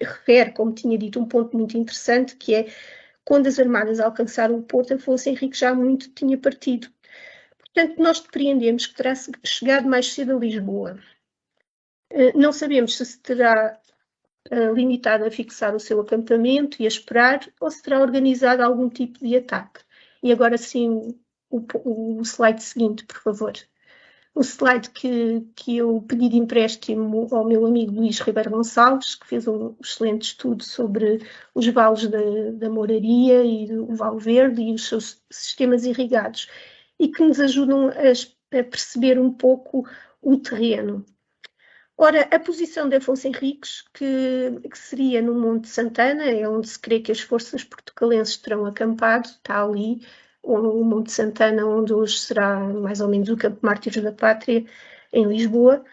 refere, como tinha dito, um ponto muito interessante, que é quando as armadas alcançaram o Porto, Afonso Henriques já muito tinha partido. Portanto, nós depreendemos que terá chegado mais cedo a Lisboa. Não sabemos se terá limitado a fixar o seu acampamento e a esperar, ou se terá organizado algum tipo de ataque. E agora sim, o slide seguinte, por favor. um slide que eu pedi de empréstimo ao meu amigo Luís Ribeiro Gonçalves, que fez um excelente estudo sobre os vales da Moraria e do Val Verde e os seus sistemas irrigados, e que nos ajudam a perceber um pouco o terreno. Ora, a posição de Afonso Henriques, que seria no Monte Santana, é onde se crê que as forças portucalenses terão acampado, está ali, o Monte Santana, onde hoje será mais ou menos o Campo Mártires da Pátria, em Lisboa,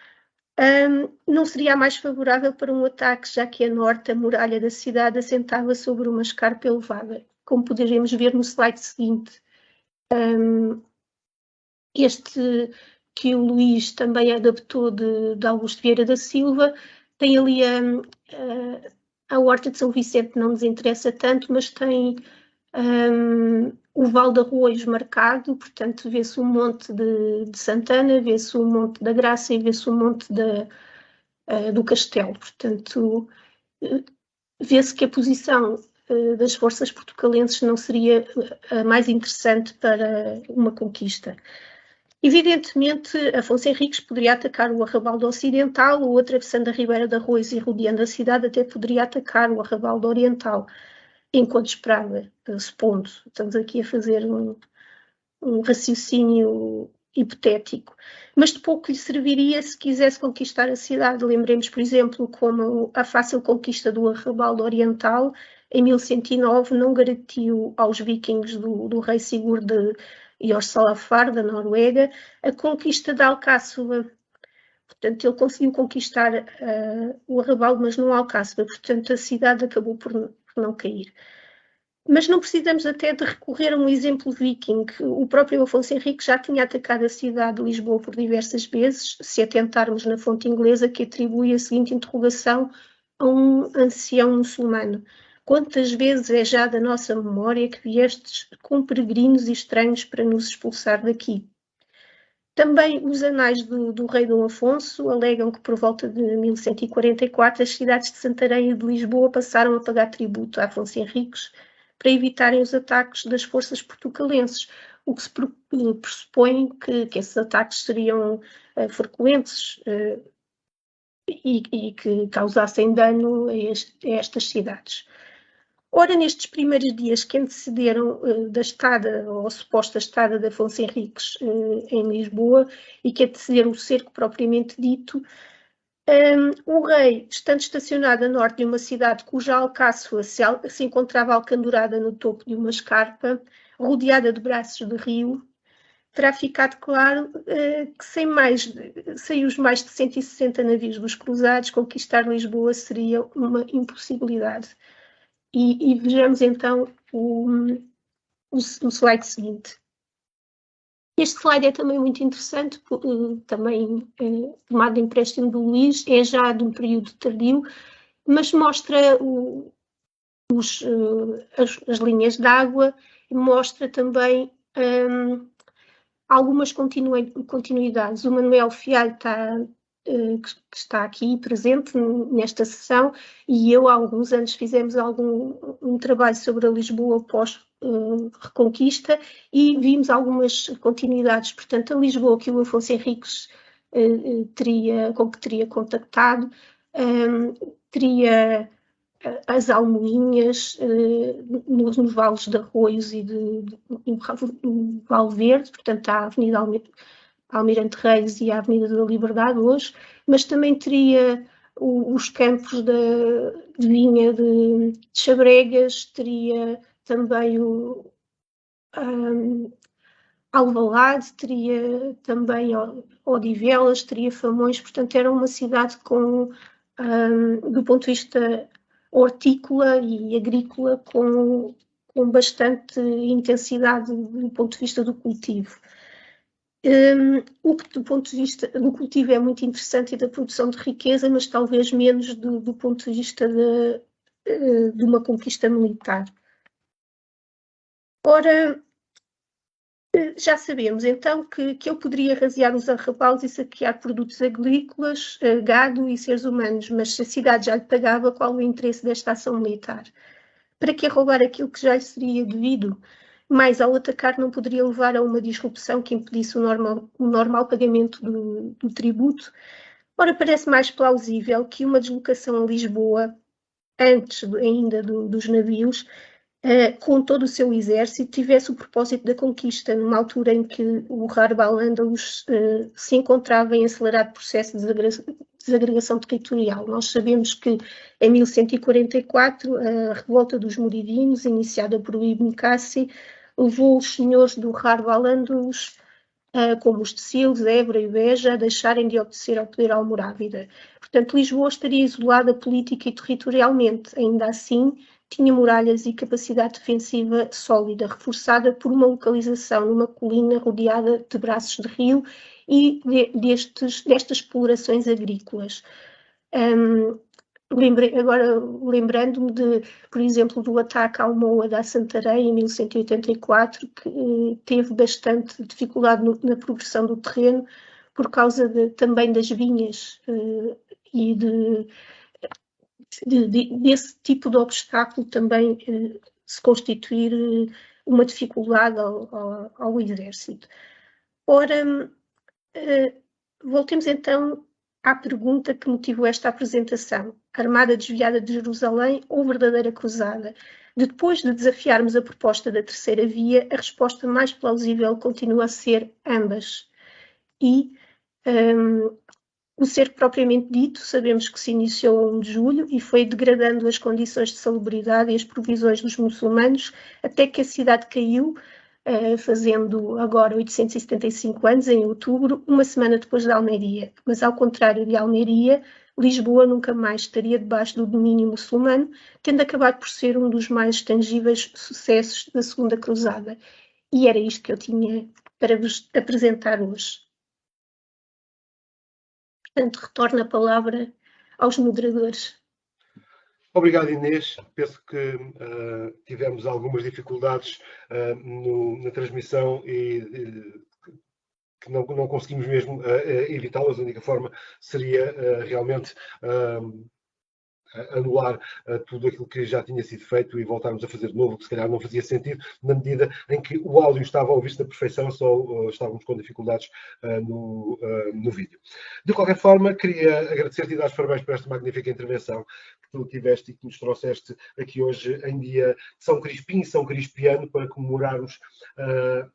não seria a mais favorável para um ataque, já que a norte, a muralha da cidade, assentava sobre uma escarpa elevada, como poderemos ver no slide seguinte. Este que o Luís também adaptou de Augusto Vieira da Silva, tem ali a Horta de São Vicente, não nos interessa tanto, mas tem o Val de Arroios marcado, portanto vê-se o Monte de Santana, vê-se o Monte da Graça e vê-se o Monte do Castelo, portanto vê-se que a posição das forças portucalenses não seria a mais interessante para uma conquista. Evidentemente, Afonso Henriques poderia atacar o Arrabalde Ocidental ou, atravessando a Ribeira de Arroios e rodeando a cidade, até poderia atacar o Arrabalde Oriental, enquanto esperava, supondo. Estamos aqui a fazer um raciocínio hipotético. Mas de pouco lhe serviria se quisesse conquistar a cidade. Lembremos, por exemplo, como a fácil conquista do Arrabalde Oriental em 1109 não garantiu aos vikings do rei Sigurd Jorsalfar, da Noruega, a conquista de Alcáçova. Portanto, ele conseguiu conquistar o Arrabalde, mas não Alcáçova. Portanto, a cidade acabou por não cair. Mas não precisamos até de recorrer a um exemplo viking. O próprio Afonso Henriques já tinha atacado a cidade de Lisboa por diversas vezes, se atentarmos na fonte inglesa que atribui a seguinte interrogação a um ancião muçulmano: quantas vezes é já da nossa memória que viestes com peregrinos e estranhos para nos expulsar daqui? Também os anais do rei Dom Afonso alegam que por volta de 1144 as cidades de Santarém e de Lisboa passaram a pagar tributo a Afonso Henriques para evitarem os ataques das forças portucalenses, o que se pressupõe que esses ataques seriam frequentes e que causassem dano a estas cidades. Ora, nestes primeiros dias que antecederam da estada, ou suposta estada de Afonso Henriques em Lisboa, e que antecederam o cerco propriamente dito, o rei, estando estacionado a norte de uma cidade cuja alcáçoa se encontrava alcandurada no topo de uma escarpa, rodeada de braços de rio, terá ficado claro que sem os mais de 160 navios dos cruzados, conquistar Lisboa seria uma impossibilidade. E vejamos então o slide seguinte. Este slide é também muito interessante, também tomado de empréstimo do Luís, é já de um período tardio, mas mostra as linhas d'água e mostra também algumas continuidades. O Manuel Fialho que está aqui presente nesta sessão, e eu há alguns anos fizemos um trabalho sobre a Lisboa pós-reconquista e vimos algumas continuidades. Portanto, a Lisboa que o Afonso Henriques com que teria contactado, teria as Almoinhas nos vales de Arroios e no Val Verde, portanto a Avenida Almirante Reis e a Avenida da Liberdade hoje, mas também teria os campos de vinha de Chabregas, teria também Alvalade, teria também Odivelas, teria Famões, portanto era uma cidade do ponto de vista hortícola e agrícola com bastante intensidade do ponto de vista do cultivo. O que do ponto de vista do cultivo é muito interessante e da produção de riqueza, mas talvez menos do ponto de vista de uma conquista militar. Ora, já sabemos então que ele poderia rasear os arrabaldes e saquear produtos agrícolas, gado e seres humanos, mas se a cidade já lhe pagava, qual o interesse desta ação militar? Para que roubar aquilo que já lhe seria devido? mas ao atacar não poderia levar a uma disrupção que impedisse o normal pagamento do tributo. Ora, parece mais plausível que uma deslocação a Lisboa, antes ainda dos navios, com todo o seu exército, tivesse o propósito da conquista, numa altura em que o Harb al-Andalus se encontrava em acelerado processo de desagregação territorial. Nós sabemos que em 1144 a revolta dos Muridinos, iniciada por Ibn Qasi, levou os senhores do Harb al-Andalus, como os de Silves, Évora e Beja, a deixarem de obedecer ao poder almorávida. Portanto, Lisboa estaria isolada política e territorialmente. Ainda assim, tinha muralhas e capacidade defensiva sólida, reforçada por uma localização numa colina rodeada de braços de rio e destas explorações agrícolas. Lembrando-me, por exemplo, do ataque ao Moa da Santarém em 1184, que teve bastante dificuldade na progressão do terreno por causa também das vinhas e desse tipo de obstáculo também se constituir uma dificuldade ao exército. Ora, voltemos então à pergunta que motivou esta apresentação: Armada Desviada de Jerusalém ou verdadeira cruzada? Depois de desafiarmos a proposta da terceira via, a resposta mais plausível continua a ser ambas. E o cerco propriamente dito, sabemos que se iniciou a 1 de julho e foi degradando as condições de salubridade e as provisões dos muçulmanos até que a cidade caiu, fazendo agora 875 anos, em outubro, uma semana depois de Almeria. Mas, ao contrário de Almeria, Lisboa nunca mais estaria debaixo do domínio muçulmano, tendo acabado por ser um dos mais tangíveis sucessos da Segunda Cruzada. E era isto que eu tinha para vos apresentar hoje. Portanto, retorno a palavra aos moderadores. Obrigado, Inês. Penso que tivemos algumas dificuldades na transmissão e que não conseguimos mesmo evitá-las. A única forma seria realmente anular tudo aquilo que já tinha sido feito e voltarmos a fazer de novo, que se calhar não fazia sentido, na medida em que o áudio estava a ouvir-se da perfeição, só estávamos com dificuldades no vídeo. De qualquer forma, queria agradecer-te e dar os parabéns por esta magnífica intervenção que tu tiveste e que nos trouxeste aqui hoje em dia de São Crispim e São Crispiano, para comemorarmos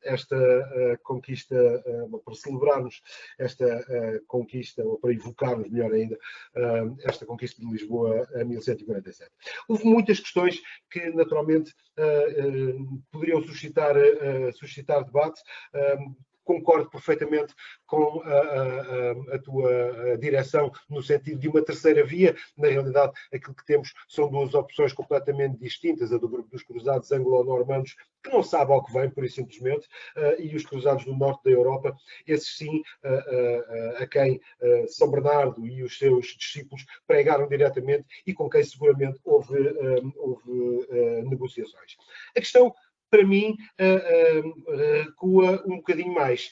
esta conquista, para celebrarmos esta conquista, ou para evocarmos, melhor ainda, esta conquista de Lisboa a 1147. Houve muitas questões que, naturalmente, poderiam suscitar debate. Concordo perfeitamente com a tua direção no sentido de uma terceira via. Na realidade, aquilo que temos são duas opções completamente distintas: a do grupo dos cruzados anglo-normandos, que não sabe ao que vem, pura e simplesmente, e os cruzados do norte da Europa, esses sim, a quem São Bernardo e os seus discípulos pregaram diretamente e com quem seguramente houve negociações. A questão, para mim, recua um bocadinho mais.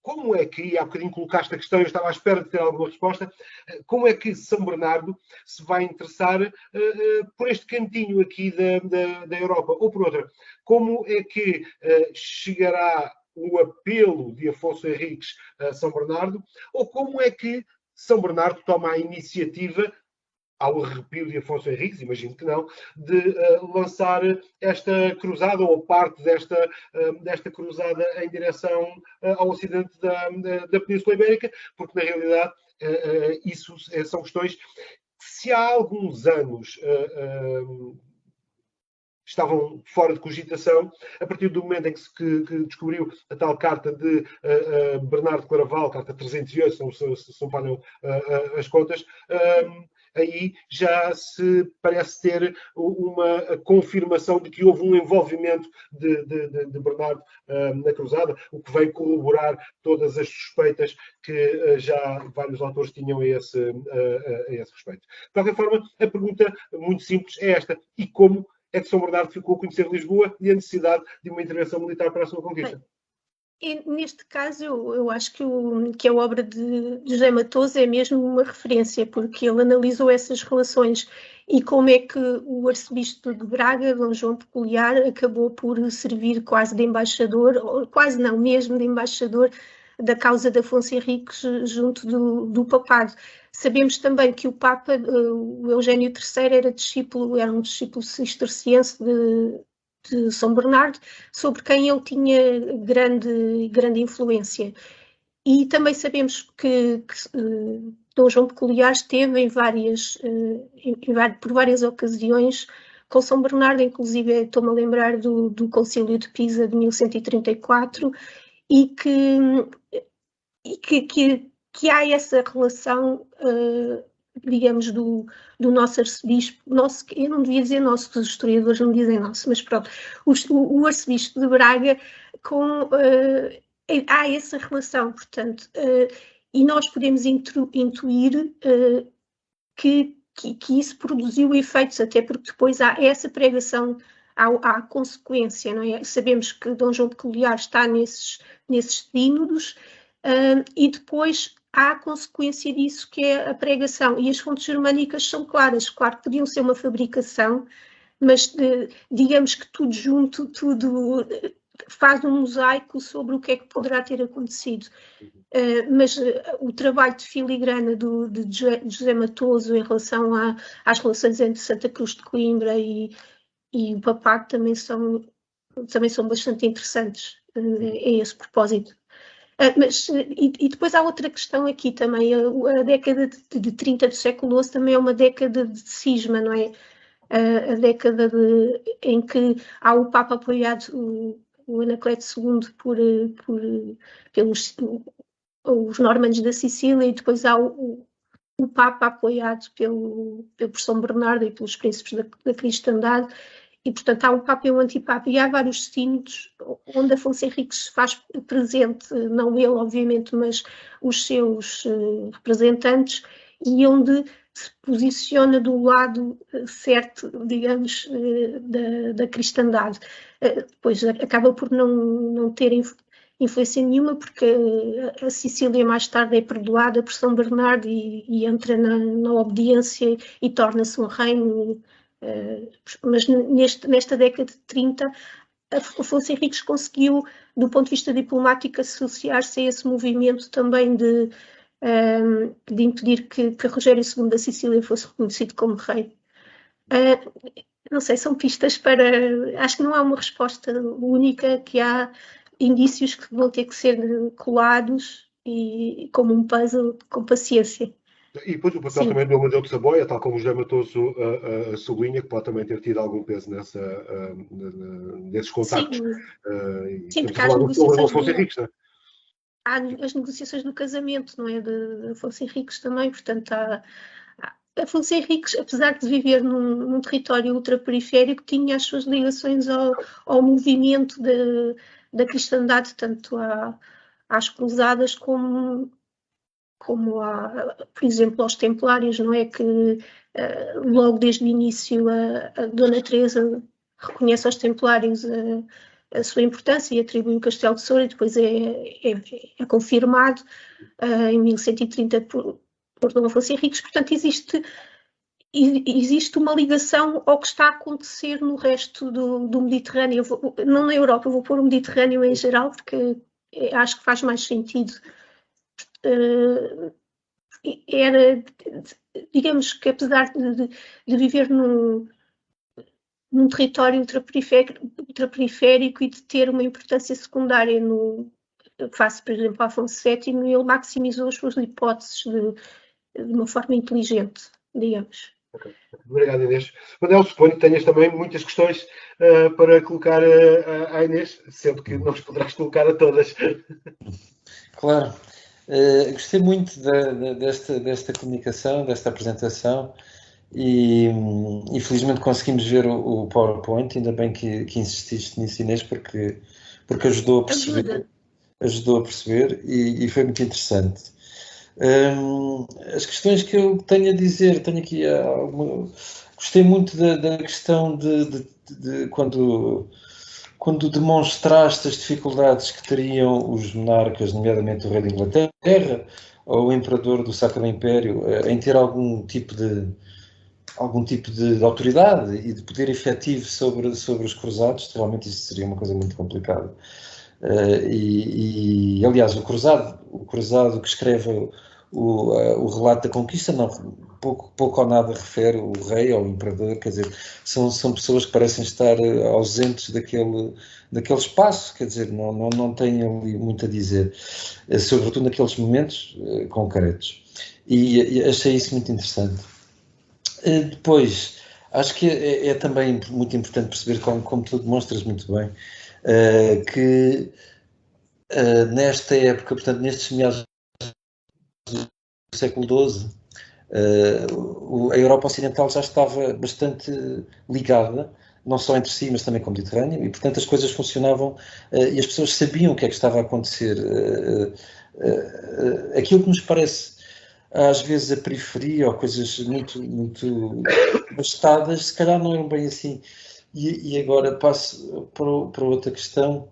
Como é que, e há bocadinho colocaste a questão, eu estava à espera de ter alguma resposta, como é que São Bernardo se vai interessar por este cantinho aqui da Europa, ou por outra? Como é que chegará o apelo de Afonso Henriques a São Bernardo, ou como é que São Bernardo toma a iniciativa, ao arrepio de Afonso Henriques, imagino que não, de lançar esta cruzada, ou parte desta cruzada em direção ao ocidente da Península Ibérica, porque na realidade isso são questões que, se há alguns anos estavam fora de cogitação, a partir do momento em que se descobriu a tal carta de Bernardo Claraval, carta 308, se não falham as contas, aí já se parece ter uma confirmação de que houve um envolvimento de Bernardo na cruzada, o que vem corroborar todas as suspeitas que já vários autores tinham a esse respeito. De qualquer forma, a pergunta muito simples é esta: e como é que São Bernardo ficou a conhecer Lisboa e a necessidade de uma intervenção militar para a sua conquista? Neste caso, eu acho que a obra de José Matoso é mesmo uma referência, porque ele analisou essas relações e como é que o arcebispo de Braga, Dom João Peculiar, acabou por servir quase de embaixador, ou quase não, mesmo de embaixador da causa de Afonso Henriques junto do papado. Sabemos também que o Papa, o Eugênio III, era um discípulo cisterciense de São Bernardo, sobre quem ele tinha grande influência. E também sabemos que Dom João Peculiar esteve por várias ocasiões com São Bernardo, inclusive estou-me a lembrar do Concílio de Pisa de 1134, e que há essa relação, digamos, do nosso arcebispo, eu não devia dizer nosso, os historiadores não dizem nosso, mas pronto, o arcebispo de Braga há essa relação, portanto, e nós podemos intuir que isso produziu efeitos, até porque depois há essa pregação, há consequência, não é? Sabemos que Dom João Peculiar está nesses sínodos, e depois há a consequência disso, que é a pregação, e as fontes germânicas são claras. Claro que podiam ser uma fabricação, mas digamos que tudo junto, tudo faz um mosaico sobre o que é que poderá ter acontecido. Mas o trabalho de filigrana de José Matoso em relação às relações entre Santa Cruz de Coimbra e o papado também são bastante interessantes a esse propósito. E depois há outra questão aqui também, a década de 30 do século XI também é uma década de cisma, não é? A década em que há o Papa apoiado, o Anacleto II, pelos os normandos da Sicília, e depois há o Papa apoiado por São Bernardo e pelos príncipes da cristandade. E, portanto, há um Papa e um antipapa, e há vários sínodos onde Afonso Henriques se faz presente, não ele, obviamente, mas os seus representantes, e onde se posiciona do lado certo, digamos, da cristandade. Depois acaba por não ter influência nenhuma, porque a Sicília mais tarde é perdoada por São Bernardo e entra na obediência e torna-se um reino. Mas nesta década de 30, Afonso Henriques conseguiu, do ponto de vista diplomático, associar-se a esse movimento também de impedir que Rogério II da Sicília fosse reconhecido como rei. Não sei, são pistas para... Acho que não há uma resposta única, que há indícios que vão ter que ser colados e como um puzzle, com paciência. E depois o papel também do Amadeu de Saboia, tal como o José Matoso sublinha, que pode também ter tido algum peso nesses contactos. Sim, porque há as negociações do casamento, não é? De Afonso Henriques também, portanto, Afonso Henriques, apesar de viver num território ultraperiférico, tinha as suas ligações ao movimento da cristandade, tanto às cruzadas como por exemplo, aos templários, não é? Que logo desde o início a Dona Teresa reconhece aos templários a sua importância e atribui o Castelo de Soura, e depois é confirmado em 1130 por Dom Afonso Henriques. Portanto, existe uma ligação ao que está a acontecer no resto do Mediterrâneo. Não na Europa, eu vou pôr o Mediterrâneo em geral, porque acho que faz mais sentido. Digamos que, apesar de viver num território ultraperiférico e de ter uma importância secundária face, por exemplo, a Afonso VII, ele maximizou as suas hipóteses de uma forma inteligente, digamos. Okay. Obrigado, Inês. Manel, suponho que tenhas também muitas questões para colocar à Inês, sendo que não os poderás colocar a todas. Claro. Gostei muito desta comunicação, desta apresentação, e infelizmente conseguimos ver o PowerPoint, ainda bem que insististe nisso, Inês, porque ajudou a perceber e foi muito interessante. As questões que eu tenho a dizer, tenho aqui gostei muito da questão de quando quando demonstraste as dificuldades que teriam os monarcas, nomeadamente o rei de Inglaterra ou o imperador do Sacro Império, em ter algum tipo de autoridade e de poder efetivo sobre os cruzados, realmente isso seria uma coisa muito complicada. Aliás, o cruzado que escreve o relato da conquista, pouco ou nada refere o rei ou o imperador, quer dizer, são pessoas que parecem estar ausentes daquele espaço, quer dizer, não têm ali muito a dizer, sobretudo naqueles momentos concretos. E achei isso muito interessante. Depois, acho que é também muito importante perceber, como tu demonstras muito bem, que nesta época, portanto, nestes meados do século XII, a Europa Ocidental já estava bastante ligada, não só entre si, mas também com o Mediterrâneo, e portanto as coisas funcionavam e as pessoas sabiam o que é que estava a acontecer. Aquilo que nos parece às vezes a periferia ou coisas muito bastadas, se calhar não eram bem assim. E agora passo para outra questão,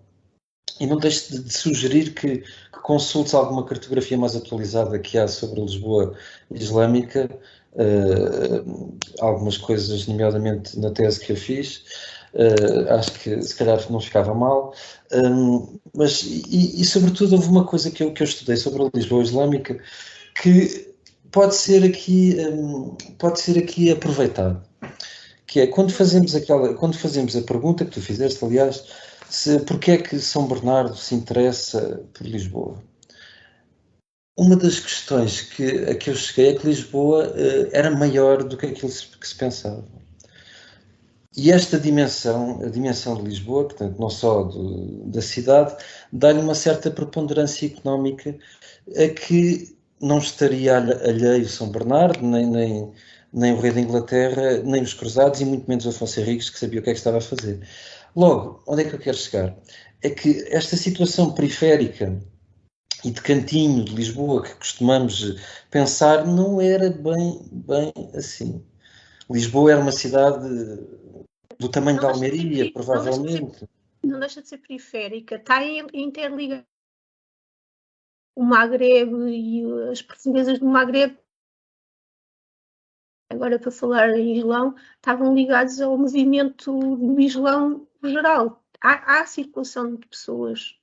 e não deixe de sugerir que consultes alguma cartografia mais atualizada que há sobre a Lisboa islâmica, algumas coisas, nomeadamente na tese que eu fiz, acho que se calhar não ficava mal, mas sobretudo houve uma coisa que eu estudei sobre a Lisboa islâmica que pode ser aqui aproveitado, que é quando fazemos a pergunta que tu fizeste, aliás, porque é que São Bernardo se interessa por Lisboa. Uma das questões a que eu cheguei é que Lisboa era maior do que aquilo que se pensava. E esta dimensão, a dimensão de Lisboa, portanto, não só da cidade, dá-lhe uma certa preponderância económica a que não estaria alheio São Bernardo, nem o rei da Inglaterra, nem os cruzados, e muito menos o Afonso Henriques, que sabia o que é que estava a fazer. Logo, onde é que eu quero chegar? É que esta situação periférica e de cantinho de Lisboa que costumamos pensar não era bem assim. Lisboa era uma cidade do tamanho da Almeria, provavelmente. Não deixa de ser periférica, está interligada. O Magreb e as portuguesas do Magreb, agora para falar em Islão, estavam ligados ao movimento do Islão geral. Há circulação de pessoas.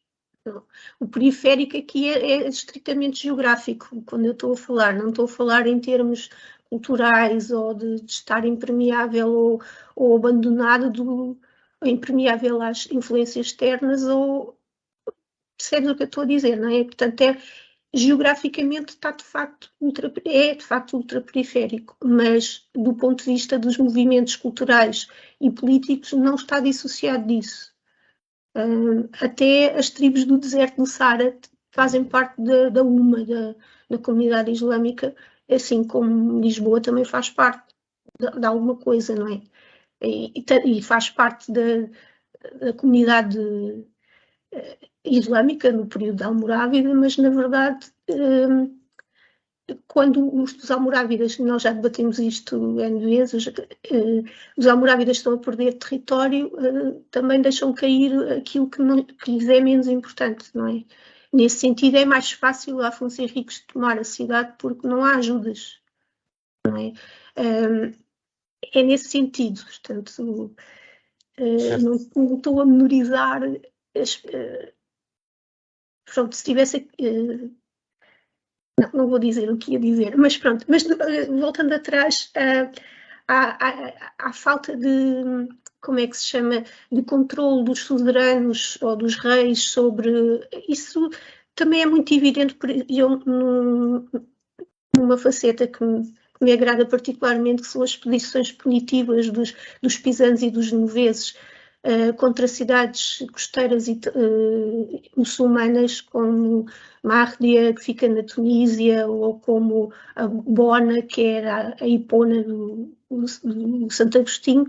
O periférico aqui é estritamente geográfico, quando eu estou a falar. Não estou a falar em termos culturais ou de estar impermeável ou abandonado, impermeável às influências externas, ou percebes o que eu estou a dizer, não é? Portanto, geograficamente está de facto ultraperiférico, mas do ponto de vista dos movimentos culturais e políticos não está dissociado disso. Até as tribos do deserto do Saara fazem parte da UMA, da comunidade islâmica, assim como Lisboa também faz parte de alguma coisa, não é? E faz parte da comunidade islâmica no período da Almorávida, mas na verdade quando os almorávidas, nós já debatemos isto N vezes, os almorávidas estão a perder território, também deixam cair aquilo que lhes é menos importante, não é? Nesse sentido é mais fácil a Afonso Henriques tomar a cidade porque não há ajudas, não é? É nesse sentido, portanto, não estou a menorizar pronto, se tivesse não vou dizer o que ia dizer, mas pronto, mas voltando atrás, há falta de, como é que se chama, de controle dos suzeranos ou dos reis sobre, isso também é muito evidente, numa faceta que me agrada particularmente, que são as expedições punitivas dos pisanos e dos genoveses contra cidades costeiras muçulmanas como Márdia, que fica na Tunísia, ou como a Bona, que era a Hipona do Santo Agostinho,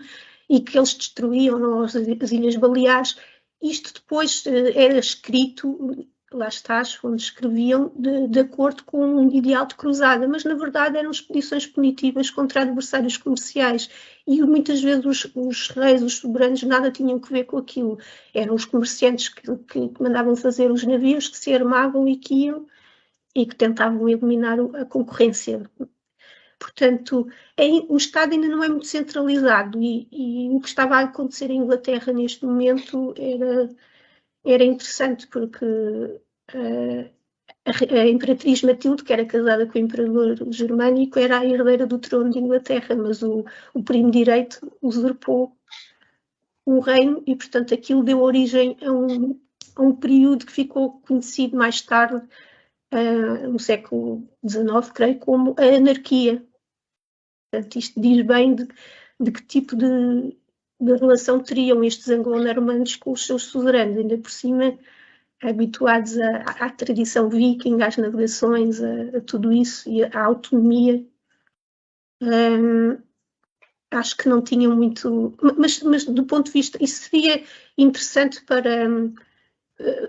e que eles destruíam as Ilhas Baleares. Isto depois era escrito lá está, as fontes escreviam de acordo com um ideal de cruzada, mas na verdade eram expedições punitivas contra adversários comerciais e muitas vezes os reis, os soberanos, nada tinham que ver com aquilo. Eram os comerciantes que mandavam fazer os navios, que se armavam e que iam e que tentavam eliminar a concorrência. Portanto, o Estado ainda não é muito centralizado e o que estava a acontecer em Inglaterra neste momento era interessante porque a Imperatriz Matilde, que era casada com o Imperador Germânico, era a herdeira do trono de Inglaterra, mas o primo direito usurpou o reino e, portanto, aquilo deu origem a um período que ficou conhecido mais tarde, no século XIX, creio, como a anarquia. Portanto, isto diz bem de que tipo de relação teriam estes anglo-normandos com os seus suzeranos, ainda por cima habituados à tradição viking, às navegações, a tudo isso e à autonomia. Acho que não tinham muito... Mas do ponto de vista... Isso seria interessante para...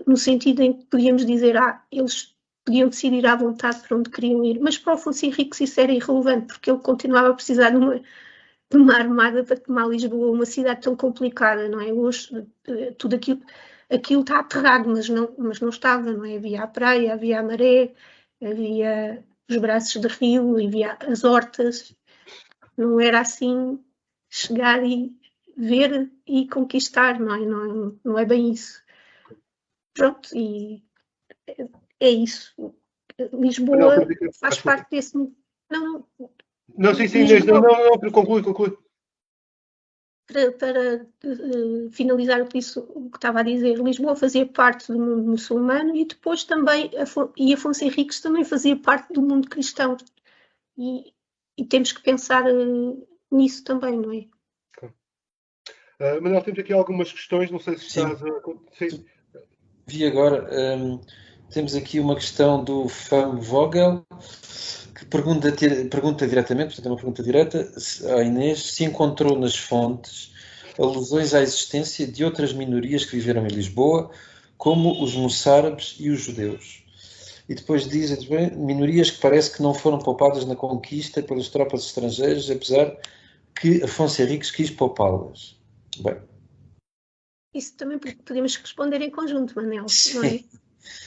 no sentido em que podíamos dizer, eles podiam decidir à vontade para onde queriam ir, mas para o Afonso Henriques isso era irrelevante, porque ele continuava a precisar de uma armada para tomar Lisboa, uma cidade tão complicada, não é? Hoje tudo aquilo está aterrado, mas não estava, não é? Havia a praia, havia a maré, havia os braços de rio, havia as hortas, não era assim chegar e ver e conquistar, não é? Não é bem isso. Pronto, e é isso. Lisboa faz parte desse... Não, sim, Lisboa... não, conclui. Para finalizar o que estava a dizer, Lisboa fazia parte do mundo muçulmano e depois também, e Afonso Henriques também fazia parte do mundo cristão. E temos que pensar nisso também, não é? Manuel, temos aqui algumas questões, não sei se estás a... Sim. Vi agora, temos aqui uma questão do Fam Vogel, que pergunta diretamente, portanto é uma pergunta direta, à Inês, se encontrou nas fontes alusões à existência de outras minorias que viveram em Lisboa, como os moçárabes e os judeus. E depois diz, minorias que parece que não foram poupadas na conquista pelas tropas estrangeiras, apesar que Afonso Henriques quis poupá-las. Bem. Isso também podemos responder em conjunto, Manel, sim, não é?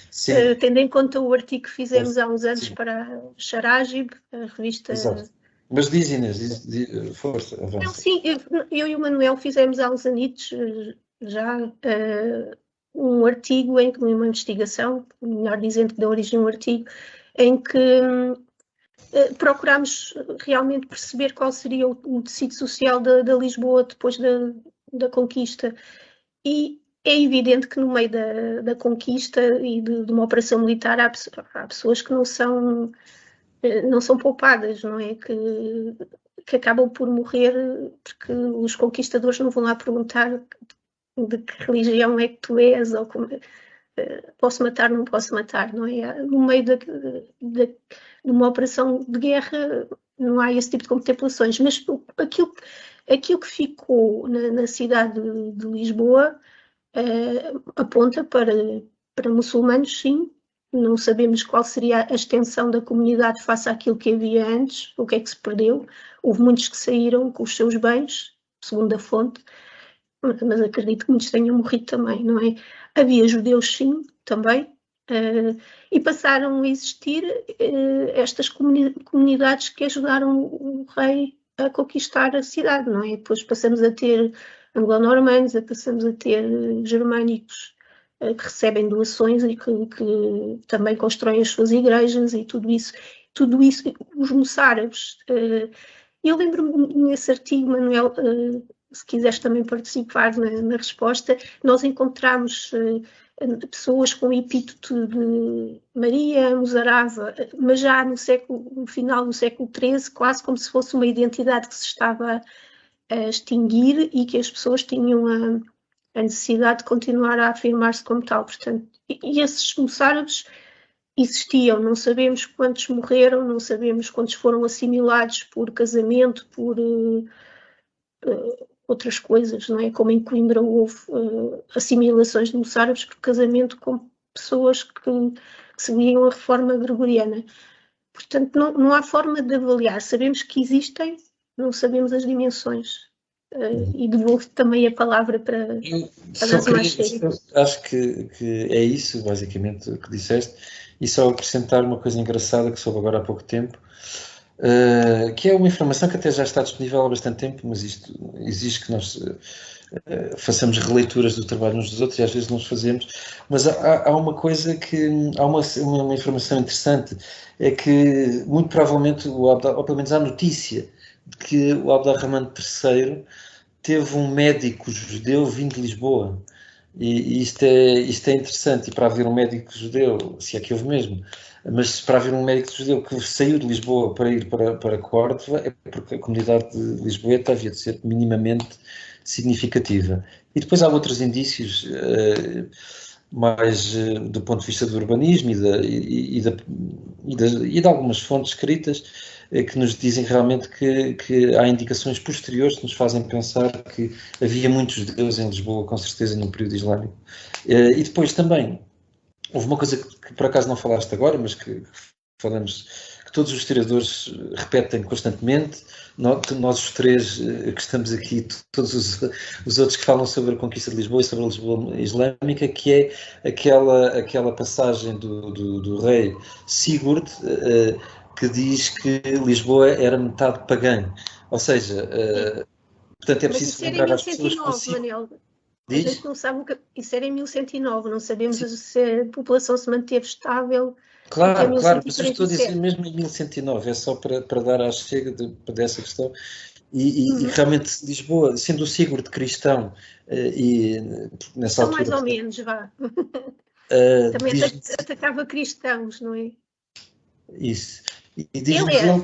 Sim. Tendo em conta o artigo que fizemos há uns anos para a Charagib, a revista... Exato. Mas diz, Inês, força, avança. Não, sim, eu e o Manuel fizemos há uns anitos já um artigo, uma investigação, melhor dizendo que deu origem a um artigo, em que procurámos realmente perceber qual seria o tecido social da Lisboa depois da conquista. E é evidente que no meio da conquista e de uma operação militar há pessoas que não são poupadas, não é? Que acabam por morrer porque os conquistadores não vão lá perguntar de que religião é que tu és ou como, posso matar, não posso matar, não é? No meio de uma operação de guerra não há esse tipo de contemplações, mas aquilo que ficou na cidade de Lisboa aponta para muçulmanos, sim. Não sabemos qual seria a extensão da comunidade face àquilo que havia antes, o que é que se perdeu. Houve muitos que saíram com os seus bens, segundo a fonte, mas acredito que muitos tenham morrido também, não é? Havia judeus, sim, também, e passaram a existir estas comunidades que ajudaram o rei a conquistar a cidade, não é? Depois passamos a ter anglo-normandos, passamos a ter germânicos que recebem doações e que também constroem as suas igrejas e tudo isso, os moçárabes. Eu lembro-me nesse artigo, Manuel, se quiseres também participar na resposta, nós encontramos pessoas com o epíteto de Maria, Mozarava, mas já no final do século XIII, quase como se fosse uma identidade que se estava a extinguir e que as pessoas tinham a necessidade de continuar a afirmar-se como tal. Portanto, e esses moçárabes existiam, não sabemos quantos morreram, não sabemos quantos foram assimilados por casamento, por outras coisas, não é? Como em Coimbra houve assimilações de moçárabes por casamento com pessoas que seguiam a reforma gregoriana. Portanto, não há forma de avaliar. Sabemos que existem, não sabemos as dimensões. E devolvo também a palavra para dar mais sério. Acho que é isso, basicamente, o que disseste. E só acrescentar uma coisa engraçada que soube agora há pouco tempo, que é uma informação que até já está disponível há bastante tempo, mas isto exige que nós façamos releituras do trabalho uns dos outros e às vezes não os fazemos. Mas há uma coisa que... Há uma informação interessante, é que muito provavelmente, ou pelo menos há notícia, de que o Abd-ar-Rahman III teve um médico judeu vindo de Lisboa. E isto é interessante. E para haver um médico judeu, se é que houve mesmo, mas para haver um médico judeu que saiu de Lisboa para ir para Córdoba, é porque a comunidade de Lisboeta havia de ser minimamente significativa. E depois há outros indícios, mais do ponto de vista do urbanismo e de algumas fontes escritas, que nos dizem realmente que há indicações posteriores que nos fazem pensar que havia muitos judeus em Lisboa, com certeza, no período islâmico. E depois também, houve uma coisa que por acaso não falaste agora, mas que falamos, que todos os historiadores repetem constantemente, nós os três que estamos aqui, todos os outros que falam sobre a conquista de Lisboa e sobre a Lisboa islâmica, que é aquela passagem do rei Sigurd, que diz que Lisboa era metade pagã. Ou seja, portanto é preciso lembrar às pessoas consigo. Manel. A gente não sabe isso era em 1109, não sabemos se a população se manteve estável. Claro, mas eu estou a dizer mesmo em 1109, é só para dar à chega dessa questão. E realmente Lisboa, sendo o Sigurd cristão, e nessa altura... mais ou menos, vá. Também atacava cristãos, não é? Isso. E diz-nos ele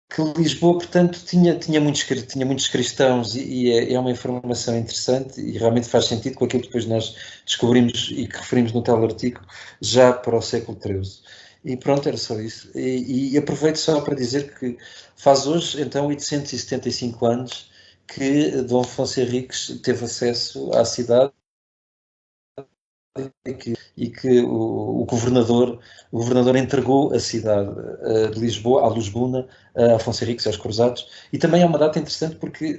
que Lisboa, portanto, tinha muitos cristãos e é uma informação interessante e realmente faz sentido com aquilo que depois nós descobrimos e que referimos no tal artigo, já para o século XIII. E pronto, era só isso. E aproveito só para dizer que faz hoje, então, 875 anos que Dom Afonso Henriques teve acesso à cidade e que o governador entregou a cidade de Lisboa, à Lusbuna, a Afonso Henriques e aos cruzados. E também é uma data interessante porque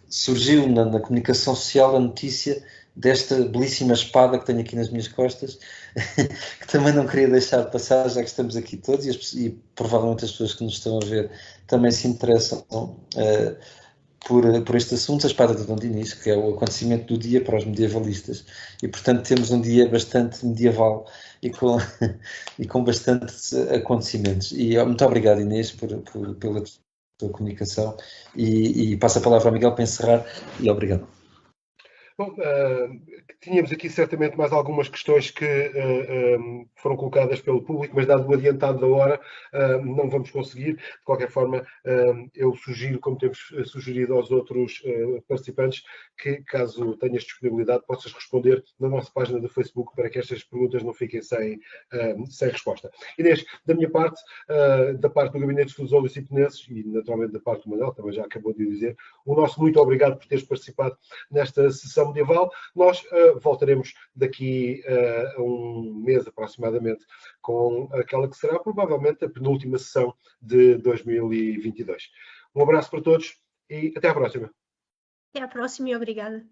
surgiu na comunicação social a notícia desta belíssima espada que tenho aqui nas minhas costas, que também não queria deixar de passar, já que estamos aqui todos, e provavelmente as pessoas que nos estão a ver também se interessam por este assunto, a espada de Dom Dinis, que é o acontecimento do dia para os medievalistas. E, portanto, temos um dia bastante medieval e com bastantes acontecimentos. E muito obrigado, Inês, pela tua comunicação. E passo a palavra ao Miguel para encerrar. E obrigado. Bom, tínhamos aqui certamente mais algumas questões que foram colocadas pelo público, mas dado o adiantado da hora, não vamos conseguir. De qualquer forma, eu sugiro, como temos sugerido aos outros participantes, que caso tenhas disponibilidade, possas responder na nossa página do Facebook para que estas perguntas não fiquem sem resposta. Inês, da minha parte, da parte do Gabinete de Estudos Olicipenenses e naturalmente da parte do Manuel, também já acabou de dizer, o nosso muito obrigado por teres participado nesta sessão medieval. Nós voltaremos daqui a um mês aproximadamente com aquela que será provavelmente a penúltima sessão de 2022. Um abraço para todos e até à próxima. Até à próxima e obrigada.